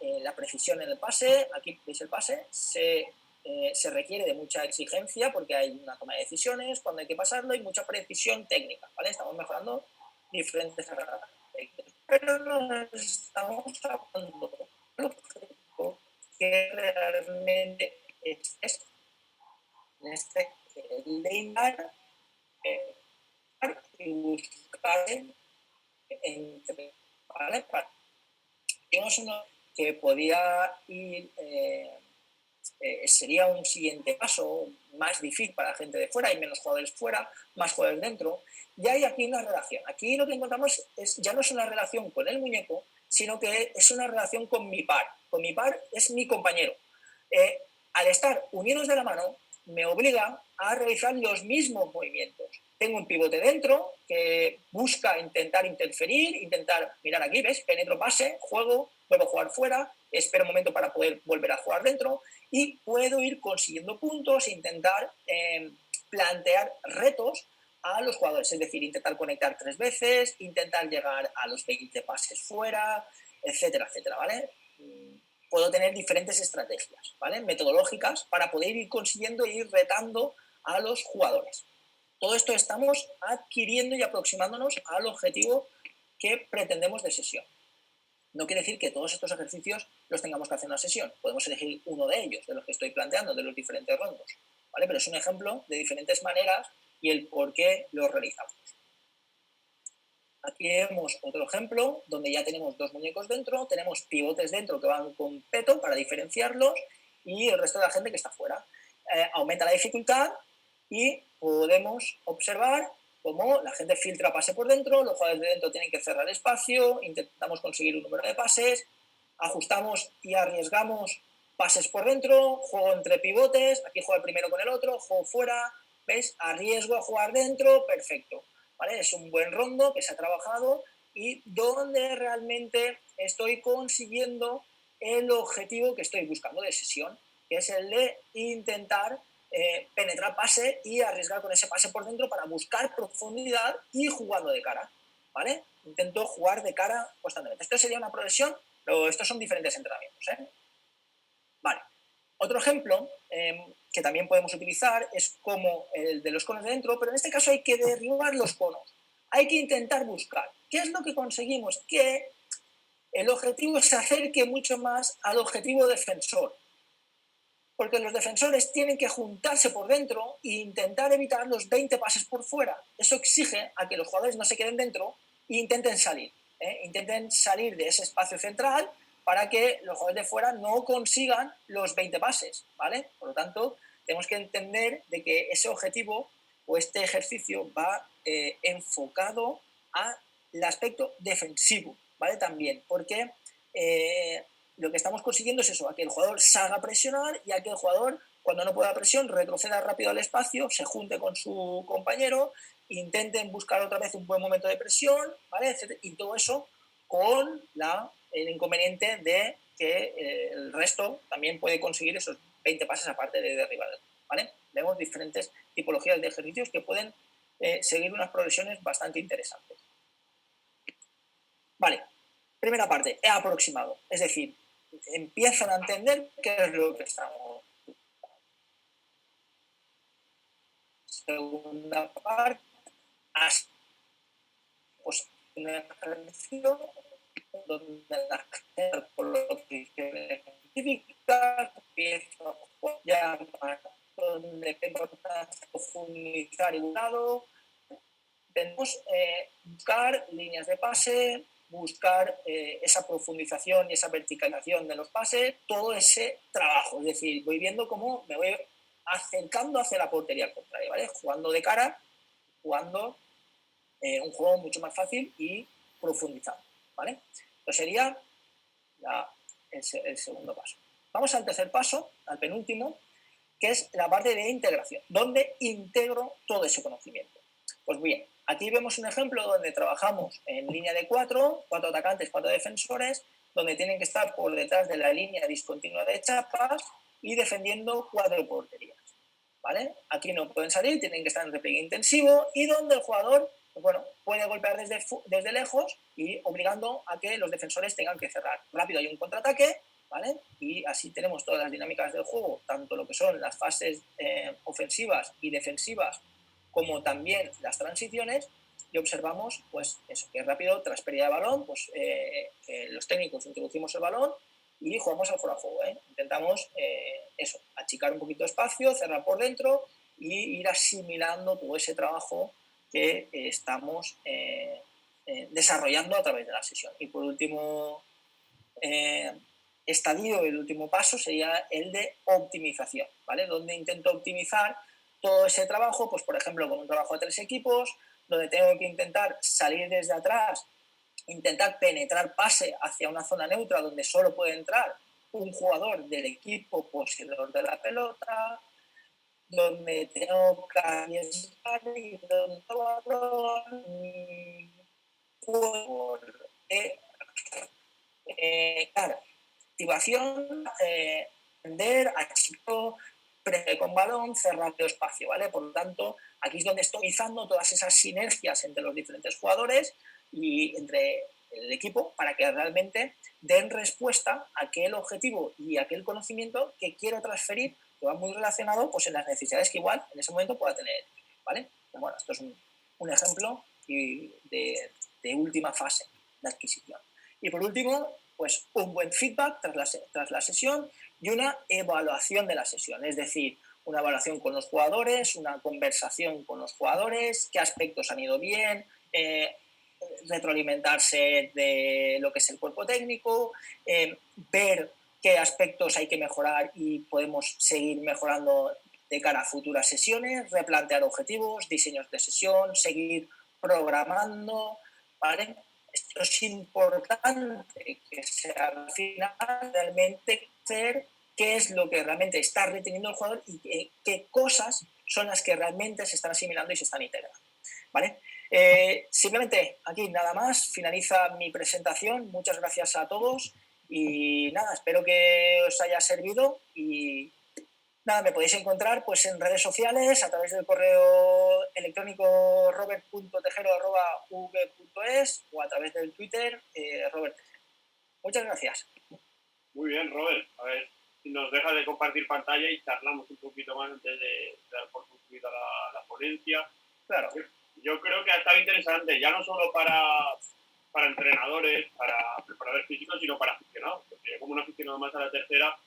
la precisión en el pase, aquí veis el pase, se requiere de mucha exigencia porque hay una toma de decisiones, cuando hay que pasarlo, y mucha precisión técnica, ¿vale? Estamos mejorando diferentes aspectos, pero no estamos hablando de lo que realmente es esto. En este, el leindar y buscar entre, ¿vale? Tenemos uno que podía ir, sería un siguiente paso más difícil para la gente de fuera, hay menos jugadores fuera, más jugadores dentro, y hay aquí una relación. Aquí lo que encontramos ya no es una relación con el muñeco, sino que es una relación con mi par. Con mi par es mi compañero. Al estar unidos de la mano, me obliga a realizar los mismos movimientos. Tengo un pivote dentro que busca intentar interferir, intentar, mirar aquí, ¿ves? Penetro pase, juego, vuelvo a jugar fuera, espero un momento para poder volver a jugar dentro, y puedo ir consiguiendo puntos e intentar plantear retos a los jugadores, es decir, intentar conectar 3 veces, intentar llegar a los 20 pases fuera, etcétera, etcétera, ¿vale? Puedo tener diferentes estrategias, ¿vale? Metodológicas para poder ir consiguiendo e ir retando a los jugadores. Todo esto estamos adquiriendo y aproximándonos al objetivo que pretendemos de sesión. No quiere decir que todos estos ejercicios los tengamos que hacer en una sesión. Podemos elegir uno de ellos, de los que estoy planteando, de los diferentes rondos, ¿vale? Pero es un ejemplo de diferentes maneras y el por qué los realizamos. Aquí vemos otro ejemplo donde ya tenemos 2 muñecos dentro, tenemos pivotes dentro que van con peto para diferenciarlos y el resto de la gente que está fuera. Aumenta la dificultad y podemos observar cómo la gente filtra pase por dentro, los jugadores de dentro tienen que cerrar espacio, intentamos conseguir un número de pases, ajustamos y arriesgamos pases por dentro, juego entre pivotes, aquí juego el primero con el otro, juego fuera, ¿ves? Arriesgo a jugar dentro, perfecto. ¿Vale? Es un buen rondo que se ha trabajado y donde realmente estoy consiguiendo el objetivo que estoy buscando de sesión, que es el de intentar penetrar pase y arriesgar con ese pase por dentro para buscar profundidad y jugando de cara, ¿vale? Intento jugar de cara constantemente. Esto sería una progresión, pero estos son diferentes entrenamientos, ¿eh? Vale. Otro ejemplo que también podemos utilizar es como el de los conos de dentro, pero en este caso hay que derribar los conos. Hay que intentar buscar. ¿Qué es lo que conseguimos? Que el objetivo se acerque mucho más al objetivo defensor. Porque los defensores tienen que juntarse por dentro e intentar evitar los 20 pases por fuera. Eso exige a que los jugadores no se queden dentro e intenten salir. Intenten salir de ese espacio central para que los jugadores de fuera no consigan los 20 pases, ¿vale? Por lo tanto, tenemos que entender de que ese objetivo o este ejercicio va enfocado al aspecto defensivo, ¿vale? También, porque lo que estamos consiguiendo es eso, a que el jugador salga a presionar y a que el jugador, cuando no pueda presión, retroceda rápido al espacio, se junte con su compañero, intenten buscar otra vez un buen momento de presión, ¿vale? Etcétera, y todo eso con el inconveniente de que el resto también puede conseguir esos 20 pases aparte de derribar, ¿vale? Vemos diferentes tipologías de ejercicios que pueden seguir unas progresiones bastante interesantes. Vale, primera parte, he aproximado, es decir, empiezan a entender qué es lo que estamos. Segunda parte, pues un ejercicio donde la gente por lo que científica empieza ya donde importante profundizar y lado. Tenemos buscar líneas de pase, buscar esa profundización y esa verticalización de los pases, todo ese trabajo. Es decir, voy viendo cómo me voy acercando hacia la portería contraria, ¿vale? Jugando de cara, jugando un juego mucho más fácil y profundizando, ¿vale? Esto sería el segundo paso. Vamos al tercer paso, al penúltimo, que es la parte de integración, donde integro todo ese conocimiento. Pues bien, aquí vemos un ejemplo donde trabajamos en línea de 4 atacantes, 4 defensores, donde tienen que estar por detrás de la línea discontinua de chapas y defendiendo 4 porterías, ¿vale? Aquí no pueden salir, tienen que estar en repliegue intensivo y donde el jugador, pues bueno, puede golpear desde lejos y obligando a que los defensores tengan que cerrar. Rápido hay un contraataque, ¿vale? Y así tenemos todas las dinámicas del juego, tanto lo que son las fases ofensivas y defensivas, como también las transiciones, y observamos, pues eso, que es rápido, tras pérdida de balón, pues los técnicos introducimos el balón y jugamos al fuera de juego, ¿eh? Intentamos eso, achicar un poquito de espacio, cerrar por dentro y ir asimilando todo ese trabajo que estamos desarrollando a través de la sesión. Y por último estadio, el último paso sería el de optimización, ¿vale? Donde intento optimizar todo ese trabajo, pues por ejemplo con un trabajo de 3 equipos, donde tengo que intentar salir desde atrás, intentar penetrar pase hacia una zona neutra donde solo puede entrar un jugador del equipo poseedor de la pelota, donde tengo que arriesgar y donde claro, activación defender, achico, con balón, cerrar el espacio, ¿vale? Por lo tanto, aquí es donde estoy utilizando todas esas sinergias entre los diferentes jugadores y entre el equipo para que realmente den respuesta a aquel objetivo y a aquel conocimiento que quiero transferir, que va muy relacionado pues, en las necesidades que igual en ese momento pueda tener, ¿vale? Pero bueno, esto es un ejemplo de última fase de adquisición. Y por último, pues un buen feedback tras la sesión y una evaluación de la sesión, es decir, una evaluación con los jugadores, una conversación con los jugadores, qué aspectos han ido bien, retroalimentarse de lo que es el cuerpo técnico, ver qué aspectos hay que mejorar y podemos seguir mejorando de cara a futuras sesiones, replantear objetivos, diseños de sesión, seguir programando, ¿vale? Esto es importante, que sea al final realmente ser qué es lo que realmente está reteniendo el jugador y qué cosas son las que realmente se están asimilando y se están integrando, ¿vale? Simplemente aquí nada más, finaliza mi presentación, muchas gracias a todos y nada, espero que os haya servido y nada, me podéis encontrar pues en redes sociales a través del correo electrónico robert.tejero@v.es o a través del Twitter Robert Tejero. Muchas gracias. Muy bien, Robert. A ver si nos dejas de compartir pantalla y charlamos un poquito más antes de dar por concluida la ponencia. Claro. Yo creo que ha estado interesante, ya no solo para entrenadores, para preparadores físicos, sino para aficionados. Porque como un aficionado más a la tercera,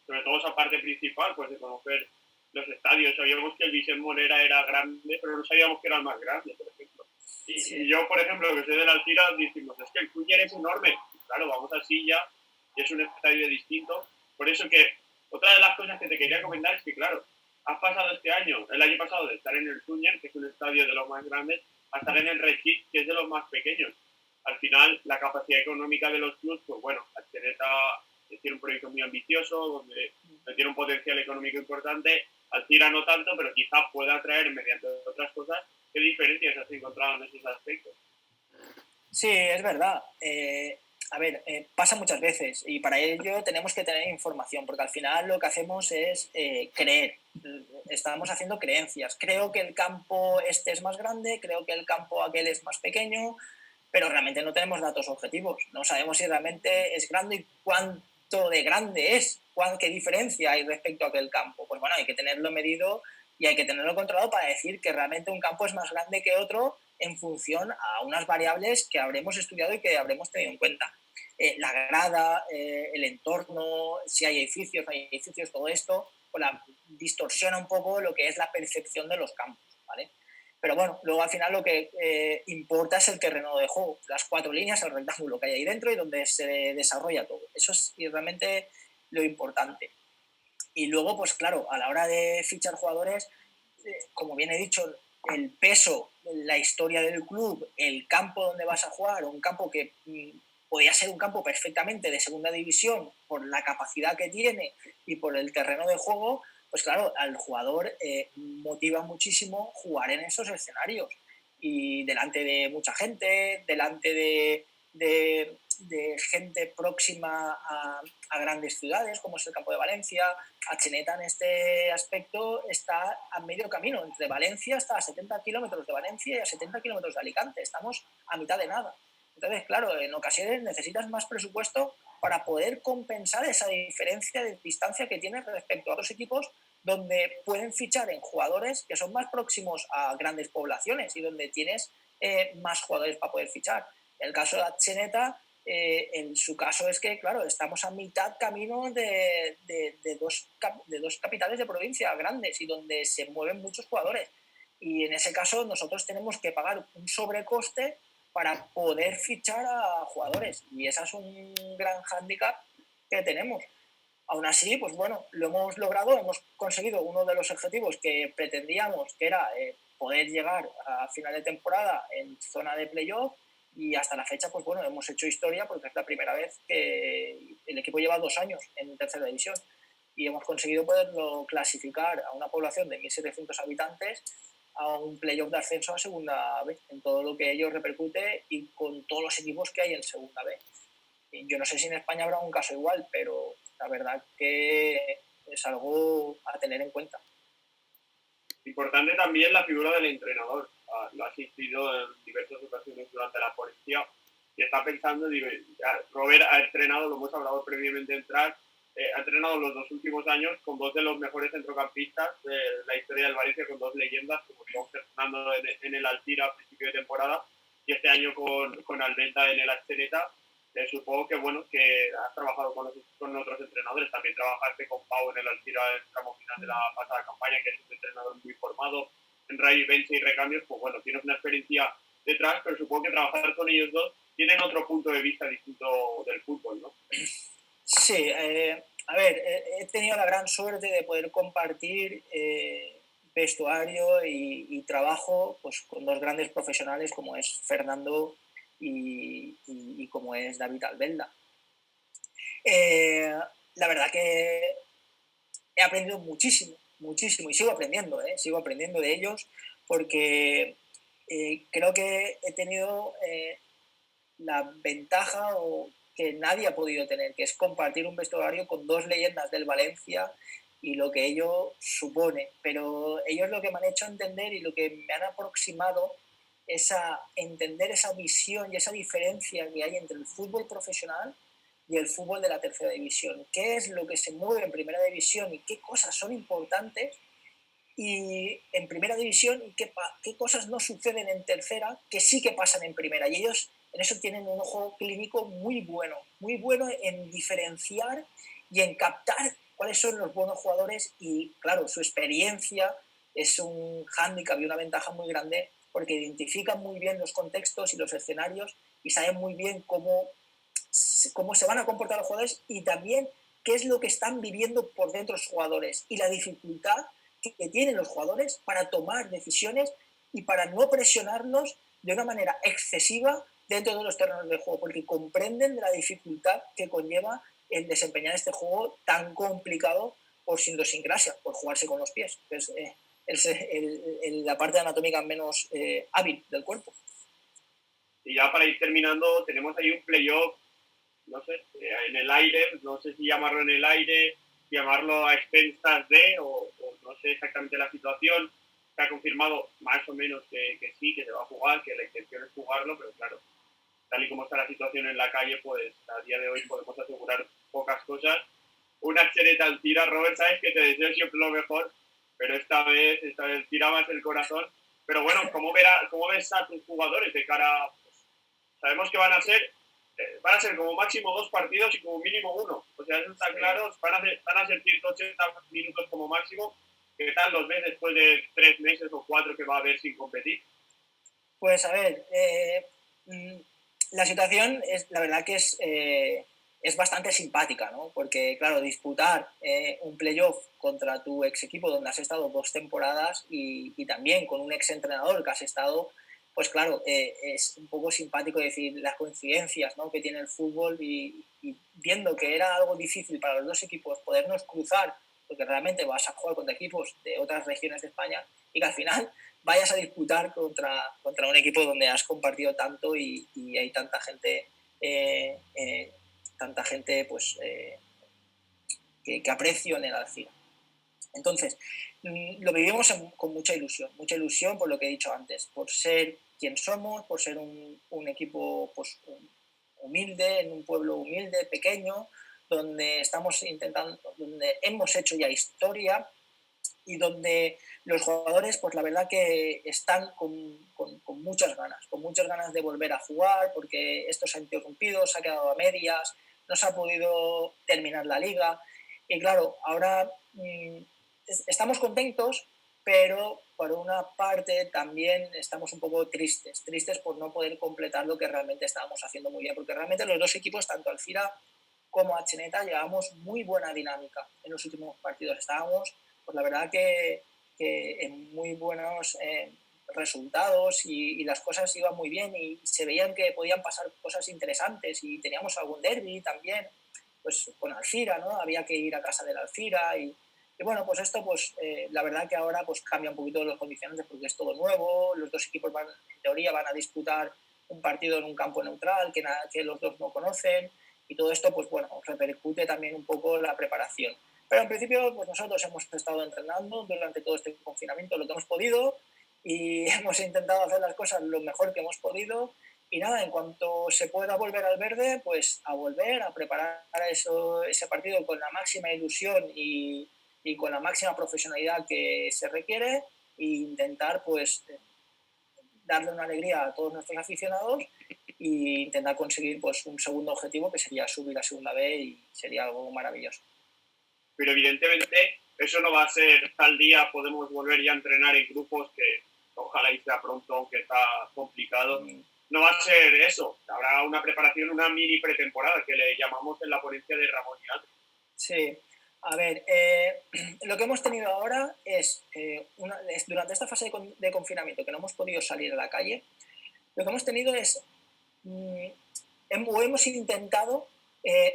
sobre todo esa parte principal, pues de conocer los estadios. Sabíamos que el Vicent Morera era grande, pero no sabíamos que era el más grande, por ejemplo. Y yo, por ejemplo, que soy de la Alcira, decimos, es que el Cúñer es enorme. Claro, vamos a Silla y es un estadio distinto. Por eso que otra de las cosas que te quería comentar es que, claro, has pasado el año pasado, de estar en el Cúñer, que es un estadio de los más grandes, a estar en el Rechit, que es de los más pequeños. Al final, la capacidad económica de los clubes, pues bueno, Atxeneta tiene un proyecto muy ambicioso, donde tiene un potencial económico importante, Alcira no tanto, pero quizá pueda atraer mediante otras cosas. ¿Qué diferencias has encontrado en esos aspectos? Sí, es verdad. Pasa muchas veces y para ello tenemos que tener información, porque al final lo que hacemos es creer. Estamos haciendo creencias. Creo que el campo este es más grande, creo que el campo aquel es más pequeño, pero realmente no tenemos datos objetivos. No sabemos si realmente es grande y cuánto de grande es, qué diferencia hay respecto a aquel campo. Pues bueno, hay que tenerlo medido y hay que tenerlo controlado para decir que realmente un campo es más grande que otro en función a unas variables que habremos estudiado y que habremos tenido en cuenta. La grada, el entorno, si hay edificios, no hay edificios, todo esto, pues distorsiona un poco lo que es la percepción de los campos, ¿vale? Pero bueno, luego al final lo que importa es el terreno de juego, las 4 líneas, el rectángulo que hay ahí dentro y donde se desarrolla todo. Eso es realmente lo importante. Y luego, pues claro, a la hora de fichar jugadores, como bien he dicho, el peso, la historia del club, el campo donde vas a jugar, un campo que podría ser un campo perfectamente de segunda división por la capacidad que tiene y por el terreno de juego, pues claro, al jugador motiva muchísimo jugar en esos escenarios y delante de mucha gente, delante de gente próxima a grandes ciudades, como es el campo de Valencia. Atxeneta en este aspecto está a medio camino. Entre Valencia está a 70 kilómetros de Valencia y a 70 kilómetros de Alicante. Estamos a mitad de nada. Entonces, claro, en ocasiones necesitas más presupuesto para poder compensar esa diferencia de distancia que tienes respecto a otros equipos donde pueden fichar en jugadores que son más próximos a grandes poblaciones y donde tienes más jugadores para poder fichar. En el caso de Atxeneta, en su caso es que, claro, estamos a mitad camino de dos capitales de provincia grandes y donde se mueven muchos jugadores. Y en ese caso nosotros tenemos que pagar un sobrecoste para poder fichar a jugadores. Y ese es un gran hándicap que tenemos. Aún así, pues bueno, lo hemos logrado, hemos conseguido uno de los objetivos que pretendíamos, que era poder llegar a final de temporada en zona de playoff. Y hasta la fecha, pues bueno, hemos hecho historia porque es la primera vez que el equipo lleva 2 años en tercera división y hemos conseguido poderlo clasificar a una población de 1.700 habitantes a un playoff de ascenso a segunda B, en todo lo que ello repercute y con todos los equipos que hay en segunda B. Y yo no sé si en España habrá un caso igual, pero La verdad que es algo a tener en cuenta. Importante también la figura del entrenador. Lo ha asistido en diversas ocasiones durante la policía y está pensando, Robert ha entrenado, lo hemos hablado previamente de entrar, ha entrenado los 2 últimos años con 2 de los mejores centrocampistas de la historia del Valencia, con 2 leyendas, como son Fernando en el Alcira a principio de temporada y este año con Albenta en el Azteneta. Supongo que bueno que has trabajado con otros entrenadores, también trabajaste con Pau en el Alcira en el tramo final de la pasada campaña, que es un entrenador muy formado en raíz, vence y recambios, pues bueno, tienes una experiencia detrás, pero supongo que trabajar con ellos dos tienen otro punto de vista distinto del fútbol, ¿no? Sí, a ver, he tenido la gran suerte de poder compartir vestuario y trabajo pues, con 2 grandes profesionales como es Fernando y como es David Albelda. La verdad que he aprendido muchísimo, muchísimo y sigo aprendiendo de ellos porque creo que he tenido la ventaja que nadie ha podido tener, que es compartir un vestuario con 2 leyendas del Valencia y lo que ello supone. Pero ellos lo que me han hecho entender y lo que me han aproximado es a entender esa visión y esa diferencia que hay entre el fútbol profesional y el fútbol de la tercera división. ¿Qué es lo que se mueve en primera división y qué cosas son importantes y en primera división y qué cosas no suceden en tercera que sí que pasan en primera? Y ellos en eso tienen un ojo clínico muy bueno en diferenciar y en captar cuáles son los buenos jugadores y, claro, su experiencia es un hándicap y una ventaja muy grande porque identifican muy bien los contextos y los escenarios y saben muy bien cómo se van a comportar los jugadores y también qué es lo que están viviendo por dentro los jugadores y la dificultad que tienen los jugadores para tomar decisiones y para no presionarlos de una manera excesiva dentro de los terrenos del juego, porque comprenden la dificultad que conlleva el desempeñar este juego tan complicado por su idiosincrasia, por jugarse con los pies, que es la parte anatómica menos hábil del cuerpo. Y ya para ir terminando, tenemos ahí un playoff, no sé, en el aire, no sé si llamarlo en el aire, llamarlo a expensas de, o no sé exactamente la situación. Se ha confirmado más o menos que sí, que se va a jugar, que la intención es jugarlo, pero claro, tal y como está la situación en la calle, pues a día de hoy podemos asegurar pocas cosas. Una cheneta al tira, Robert, sabes que te deseo siempre lo mejor, pero esta vez tira más el corazón. Pero bueno, ¿cómo ves a tus jugadores de cara? Sabemos que van a ser como máximo 2 partidos y como mínimo 1. O sea, eso está claro, van a ser 180 minutos como máximo. ¿Qué tal los ves después de 3 meses o 4 que va a haber sin competir? Pues a ver, la situación la verdad que es bastante simpática, ¿no? Porque, claro, disputar un playoff contra tu ex equipo donde has estado 2 temporadas y también con un ex entrenador que has estado, pues claro, es un poco simpático decir las coincidencias, ¿no?, que tiene el fútbol y viendo que era algo difícil para los 2 equipos podernos cruzar, porque realmente vas a jugar contra equipos de otras regiones de España y que al final vayas a disputar contra un equipo donde has compartido tanto y hay tanta gente pues que aprecio en el Alcira. Entonces, lo vivimos con mucha ilusión por lo que he dicho antes, por ser quien somos, por ser un equipo pues, humilde, en un pueblo humilde, pequeño, donde donde hemos hecho ya historia y donde los jugadores, pues la verdad que están con muchas ganas de volver a jugar, porque esto se ha interrumpido, se ha quedado a medias, no se ha podido terminar la liga. Y claro, ahora estamos contentos, pero por una parte también estamos un poco tristes por no poder completar lo que realmente estábamos haciendo muy bien, porque realmente los 2 equipos, tanto Alcira como Atxeneta, llevamos muy buena dinámica en los últimos partidos. Estábamos, pues la verdad que en muy buenos resultados y las cosas iban muy bien y se veían que podían pasar cosas interesantes y teníamos algún derbi también, pues con Alcira, ¿no? Había que ir a casa del Alcira y bueno, pues esto, pues la verdad que ahora pues cambia un poquito los condicionantes porque es todo nuevo, los 2 equipos en teoría van a disputar un partido en un campo neutral que los 2 no conocen y todo esto, pues bueno, repercute también un poco la preparación. Pero en principio, pues nosotros hemos estado entrenando durante todo este confinamiento lo que hemos podido y hemos intentado hacer las cosas lo mejor que hemos podido. Y nada, en cuanto se pueda volver al verde, pues a volver a preparar ese partido con la máxima ilusión y con la máxima profesionalidad que se requiere e intentar pues darle una alegría a todos nuestros aficionados e intentar conseguir pues un segundo objetivo que sería subir a Segunda B y sería algo maravilloso. Pero evidentemente eso no va a ser tal día podemos volver ya a entrenar en grupos, que ojalá y sea pronto, aunque está complicado. No va a ser eso, habrá una preparación, una mini pretemporada que le llamamos en la ponencia de Ramón y Andrés. Sí, a ver, lo que hemos tenido ahora es durante esta fase de confinamiento que no hemos podido salir a la calle, lo que hemos tenido es, hemos intentado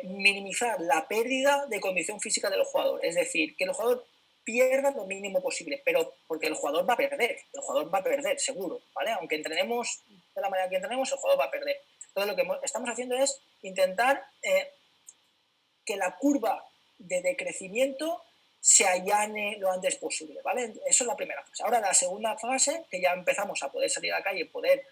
minimizar la pérdida de condición física del jugador, es decir, que el jugador pierda lo mínimo posible, pero porque el jugador va a perder, seguro, ¿vale? Aunque entrenemos de la manera que entrenemos, el jugador va a perder. Entonces lo que estamos haciendo es intentar que la curva de decrecimiento se allane lo antes posible, ¿vale? Eso es la primera fase. Ahora la segunda fase, que ya empezamos a poder salir a la calle, poder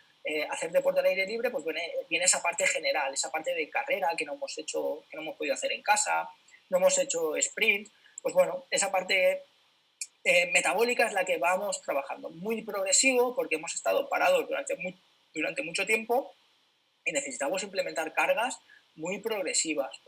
hacer deporte al aire libre, pues viene esa parte general, esa parte de carrera que no hemos podido hacer en casa, no hemos hecho sprint, pues bueno, esa parte metabólica es la que vamos trabajando. Muy progresivo, porque hemos estado parados durante mucho tiempo y necesitamos implementar cargas muy progresivas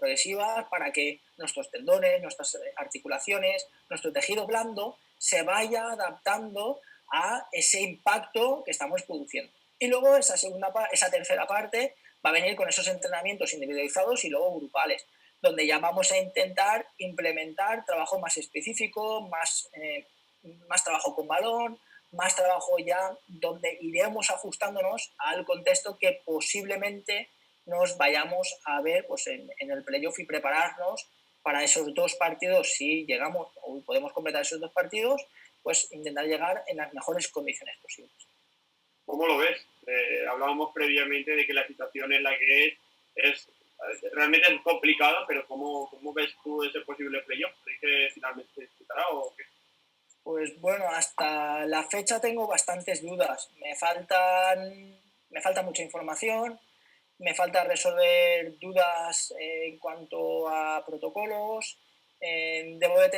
para que nuestros tendones, nuestras articulaciones, nuestro tejido blando se vaya adaptando a ese impacto que estamos produciendo. Y luego esa tercera parte va a venir con esos entrenamientos individualizados y luego grupales, donde ya vamos a intentar implementar trabajo más específico, más trabajo con balón, más trabajo ya donde iremos ajustándonos al contexto que posiblemente nos vayamos a ver pues, en el playoff y prepararnos para esos dos partidos. Si llegamos o podemos completar esos dos partidos, pues intentar llegar en las mejores condiciones posibles. ¿Cómo lo ves? Hablábamos previamente de que la situación en la que es realmente es complicada, pero ¿cómo ves tú ese posible playoff? ¿Crees que finalmente se disputará o qué? Pues bueno, hasta la fecha tengo bastantes dudas. Me falta mucha información, me falta resolver dudas en cuanto a protocolos. Deberíamos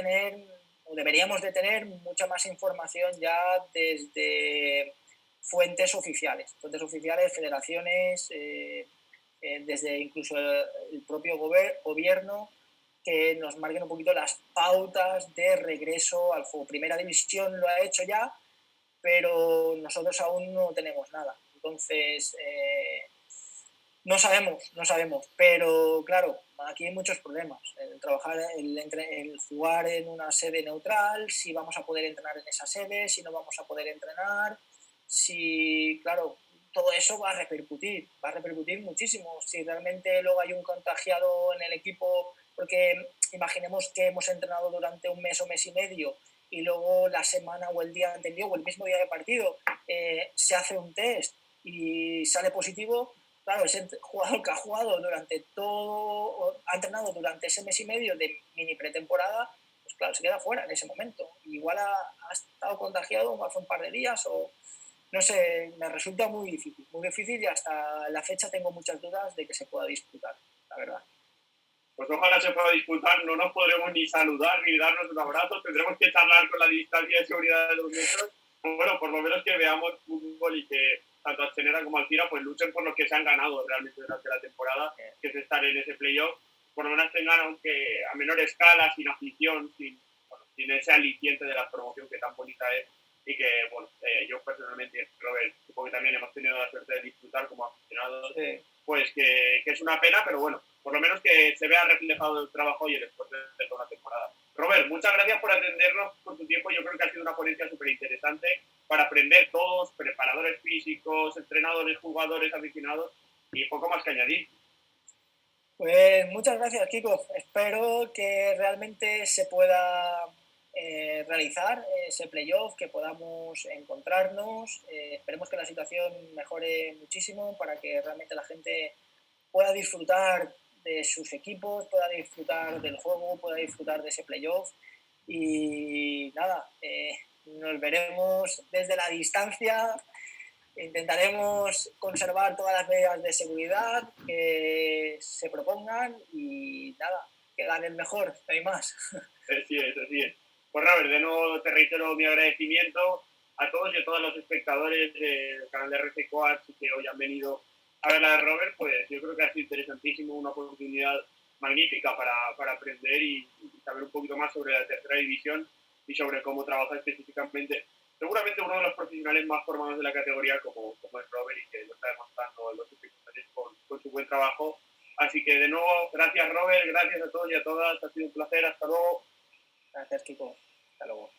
de tener mucha más información ya desde fuentes oficiales, federaciones, desde incluso el propio gobierno, que nos marquen un poquito las pautas de regreso al juego. Primera División lo ha hecho ya, pero nosotros aún no tenemos nada. Entonces, no sabemos, pero claro, aquí hay muchos problemas. El jugar en una sede neutral, si vamos a poder entrenar en esa sede, si no vamos a poder entrenar, claro, todo eso va a repercutir muchísimo. Si realmente luego hay un contagiado en el equipo, porque imaginemos que hemos entrenado durante un mes o mes y medio y luego la semana o el día anterior o el mismo día de partido se hace un test y sale positivo, claro, ese jugador que ha jugado ha entrenado durante ese mes y medio de mini pretemporada, pues claro, se queda fuera en ese momento. Igual ha estado contagiado hace un par de días o no sé, me resulta muy difícil y hasta la fecha tengo muchas dudas de que se pueda disputar, la verdad. Pues ojalá se pueda disputar, no nos podremos ni saludar ni darnos un abrazo, tendremos que charlar con la distancia de seguridad de 2 metros. Bueno, por lo menos que veamos fútbol y que tanto Alcenera como Alcira pues luchen por lo que se han ganado realmente durante la temporada, que es estar en ese playoff. Por lo menos tengan, aunque a menor escala, sin afición, sin ese aliciente de la promoción que tan bonita es. Y que, bueno, yo personalmente, Robert, supongo que también hemos tenido la suerte de disfrutar como aficionados, pues que es una pena, pero bueno, por lo menos que se vea reflejado el trabajo y el esfuerzo de toda la temporada. Robert, muchas gracias por atendernos por tu tiempo. Yo creo que ha sido una ponencia súper interesante para aprender todos, preparadores físicos, entrenadores, jugadores, aficionados, y poco más que añadir. Pues muchas gracias, Kiko. Espero que realmente se pueda realizar ese playoff, que podamos encontrarnos. Esperemos que la situación mejore muchísimo para que realmente la gente pueda disfrutar de sus equipos, pueda disfrutar del juego, pueda disfrutar de ese playoff. Y nada, nos veremos desde la distancia. Intentaremos conservar todas las medidas de seguridad que se propongan y nada, que gane el mejor, no hay más. Así es. Pues Robert, de nuevo te reitero mi agradecimiento a todos y a todos los espectadores del canal de RC Coach que hoy han venido a ver a Robert. Pues yo creo que ha sido interesantísimo, una oportunidad magnífica para aprender y saber un poquito más sobre la tercera división y sobre cómo trabaja específicamente seguramente uno de los profesionales más formados de la categoría como es Robert y que lo está demostrando en los últimos años con su buen trabajo. Así que de nuevo, gracias Robert, gracias a todos y a todas, ha sido un placer, hasta luego. Gracias Kiko, hasta luego.